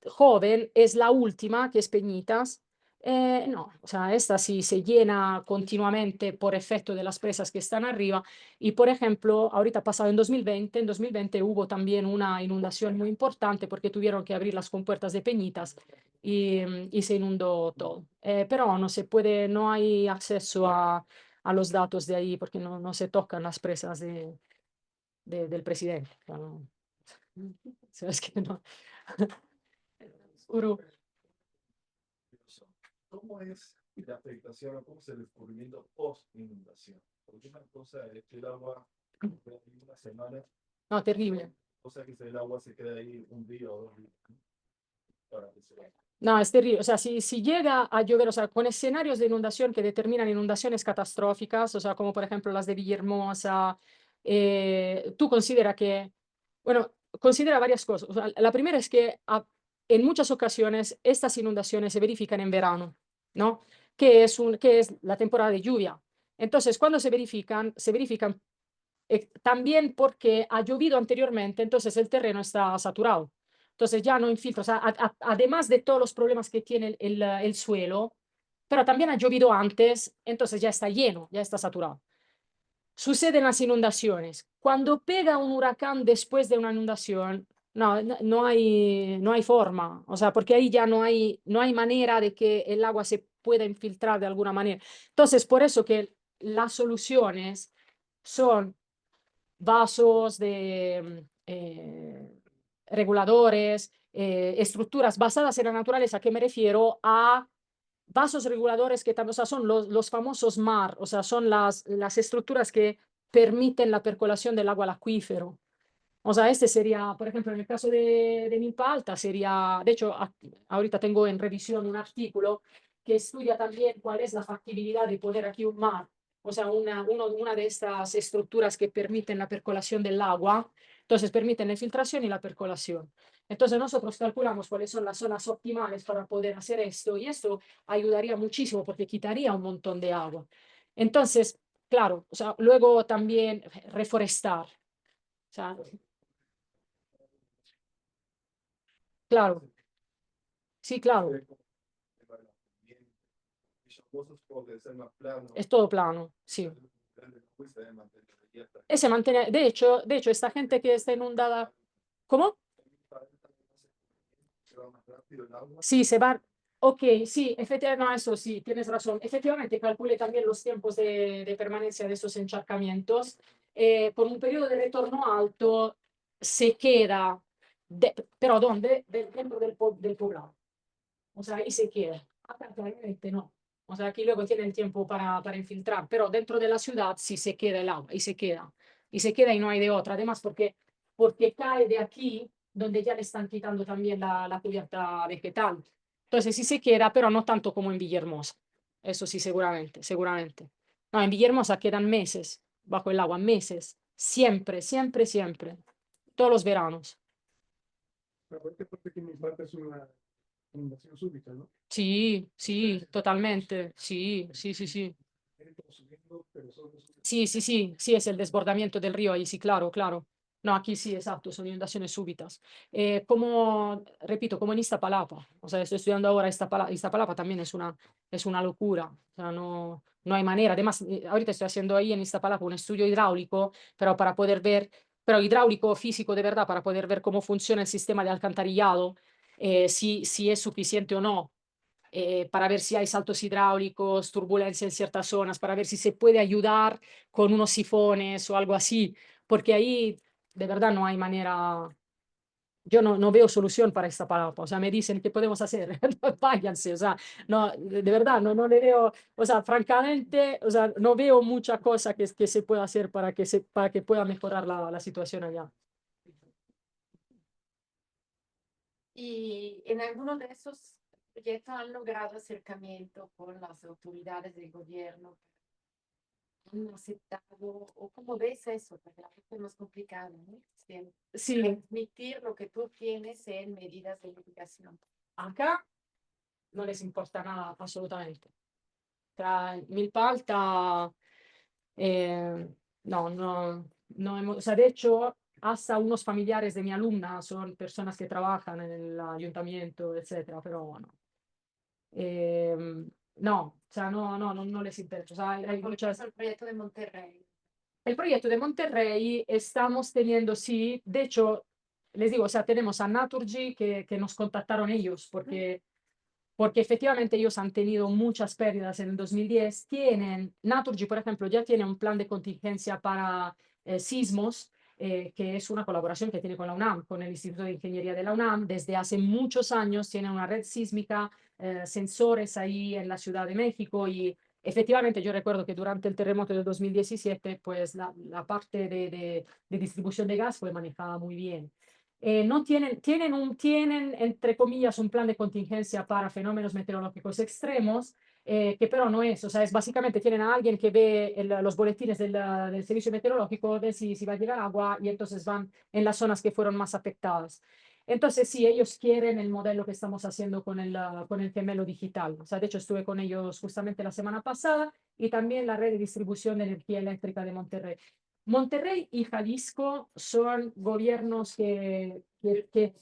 joven es la última, que es Peñitas. No, o sea, esta sí se llena continuamente por efecto de las presas que están arriba. Y por ejemplo, ahorita pasado en 2020 hubo también una inundación muy importante porque tuvieron que abrir las compuertas de Peñitas y se inundó todo. Pero no se puede, no hay acceso a los datos de ahí, porque no se tocan las presas del presidente. O sea, no, sabes que no. Uru. ¿Cómo es la afectación o cómo es el descubrimiento post-inundación? Porque una cosa es que el agua queda ahí una semana, No, terrible. cosa que el agua se queda ahí un día o 2 días, ¿no? Para que se vaya. No, es terrible. O sea, si llega a llover, o sea, con escenarios de inundación que determinan inundaciones catastróficas, o sea, como por ejemplo las de Villahermosa, tú considera que, bueno, considera varias cosas. O sea, la primera es que en muchas ocasiones estas inundaciones se verifican en verano, ¿no? Que es la temporada de lluvia. Entonces, cuando se verifican también porque ha llovido anteriormente, entonces el terreno está saturado. Entonces ya no infiltra, o sea, además de todos los problemas que tiene el suelo, pero también ha llovido antes, entonces ya está lleno, ya está saturado. Suceden las inundaciones. Cuando pega un huracán después de una inundación, no hay forma, o sea, porque ahí ya no hay manera de que el agua se pueda infiltrar de alguna manera. Entonces, por eso que las soluciones son vasos de reguladores, estructuras basadas en la naturaleza. ¿A qué me refiero? A vasos reguladores que también, o sea, son los famosos MAR, o sea, son las estructuras que permiten la percolación del agua al acuífero. O sea, este sería, por ejemplo, en el caso de Milpa Alta, sería, de hecho, ahorita tengo en revisión un artículo que estudia también cuál es la factibilidad de poner aquí un mar, o sea, una de estas estructuras que permiten la percolación del agua, entonces permiten la infiltración y la percolación. Entonces nosotros calculamos cuáles son las zonas optimales para poder hacer esto y esto ayudaría muchísimo porque quitaría un montón de agua. Entonces, claro, o sea, luego también reforestar. O sea, claro, sí, claro, es todo plano, sí. Ese mantiene, de hecho, esta gente que está inundada, ¿cómo? Sí, se va, ok, sí, efectivamente, no, eso sí, tienes razón. Efectivamente, calcule también los tiempos de permanencia de esos encharcamientos. Por un periodo de retorno alto se queda, pero ¿dónde? Dentro del poblado. O sea, ahí se queda. Acá claramente no. O sea, aquí luego tienen tiempo para infiltrar, pero dentro de la ciudad sí se queda el agua y se queda. Y se queda y no hay de otra. Además, porque cae de aquí, donde ya le están quitando también la cubierta vegetal. Entonces sí se queda, pero no tanto como en Villahermosa. Eso sí, seguramente, seguramente. No, en Villahermosa quedan meses bajo el agua, meses. Siempre, siempre, siempre. Todos los veranos. Aparte, porque que mi parte es una inundación súbita, ¿no? Sí, sí, totalmente. Sí, sí, sí, sí. Viene como subiendo, pero solo sube. Sí, sí, sí, sí, es el desbordamiento del río ahí, sí, claro, claro. No, aquí sí, exacto, son inundaciones súbitas. Como, repito, como en Iztapalapa, o sea, estoy estudiando ahora Iztapalapa también es una locura, o sea, no hay manera. Además, ahorita estoy haciendo ahí en Iztapalapa un estudio hidráulico, pero para poder ver, pero hidráulico físico de verdad, para poder ver cómo funciona el sistema de alcantarillado, si es suficiente o no para ver si hay saltos hidráulicos, turbulencia en ciertas zonas, para ver si se puede ayudar con unos sifones o algo así, porque ahí de verdad no hay manera, yo no veo solución para esta palabra, o sea, me dicen qué podemos hacer, váyanse, o sea, no, de verdad, no le veo, o sea, francamente, o sea, no veo mucha cosa que se pueda hacer para que pueda mejorar la situación allá. Y en alguno de esos proyectos han logrado acercamiento con las autoridades del gobierno, han aceptado, o cómo ves eso, porque la gente es más complicado, ¿no? Sí, Transmitir lo que tú tienes en medidas de mitigación. acá no les importa nada, absolutamente. Tra Milpa Alta, no hemos, o sea, de hecho, hasta unos familiares de mi alumna son personas que trabajan en el ayuntamiento, etcétera, pero bueno. No, o sea, no les interesa. O sea, hay Por muchas. ejemplo, el proyecto de Monterrey. El proyecto de Monterrey estamos teniendo, sí, de hecho, les digo, o sea, tenemos a Naturgy que nos contactaron ellos porque porque efectivamente ellos han tenido muchas pérdidas en el 2010. Naturgy, por ejemplo, ya tiene un plan de contingencia para sismos, que es una colaboración que tiene con la UNAM, con el Instituto de Ingeniería de la UNAM. Desde hace muchos años tiene una red sísmica, sensores ahí en la Ciudad de México, y efectivamente yo recuerdo que durante el terremoto del 2017, pues la parte de distribución de gas fue manejada muy bien. No tienen, entre comillas, un plan de contingencia para fenómenos meteorológicos extremos, que pero no es, o sea, es básicamente tienen a alguien que ve los boletines del servicio meteorológico, de si va a llegar agua, y entonces van en las zonas que fueron más afectadas. Entonces, sí, ellos quieren el modelo que estamos haciendo con el gemelo digital. O sea, de hecho, estuve con ellos justamente la semana pasada, y también la red de distribución de energía eléctrica de Monterrey. Monterrey y Jalisco son gobiernos que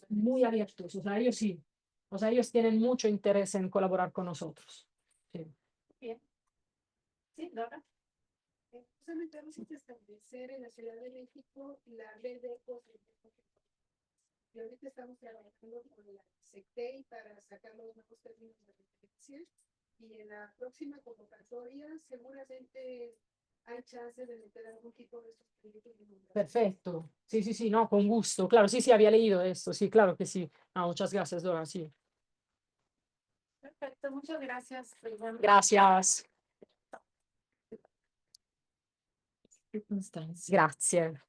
muy abiertos, o sea, ellos sí, o sea, ellos tienen mucho interés en colaborar con nosotros. Sí. Bien. Sí, Dora. Justamente vamos a establecer en la Ciudad de México la red de ecos. Y ahorita estamos trabajando con la SECTEI para sacar los nuevos términos de referencia. Y en la próxima convocatoria seguramente hay chance de meter algún tipo de estos proyectos de innovación. Perfecto. Sí, sí, sí, no, con gusto. Claro, sí, sí, había leído esto. Sí, claro que sí. Ah, muchas gracias, Dora, sí. Perfecto, muchas gracias. Gracias. Circunstancias. Grazie.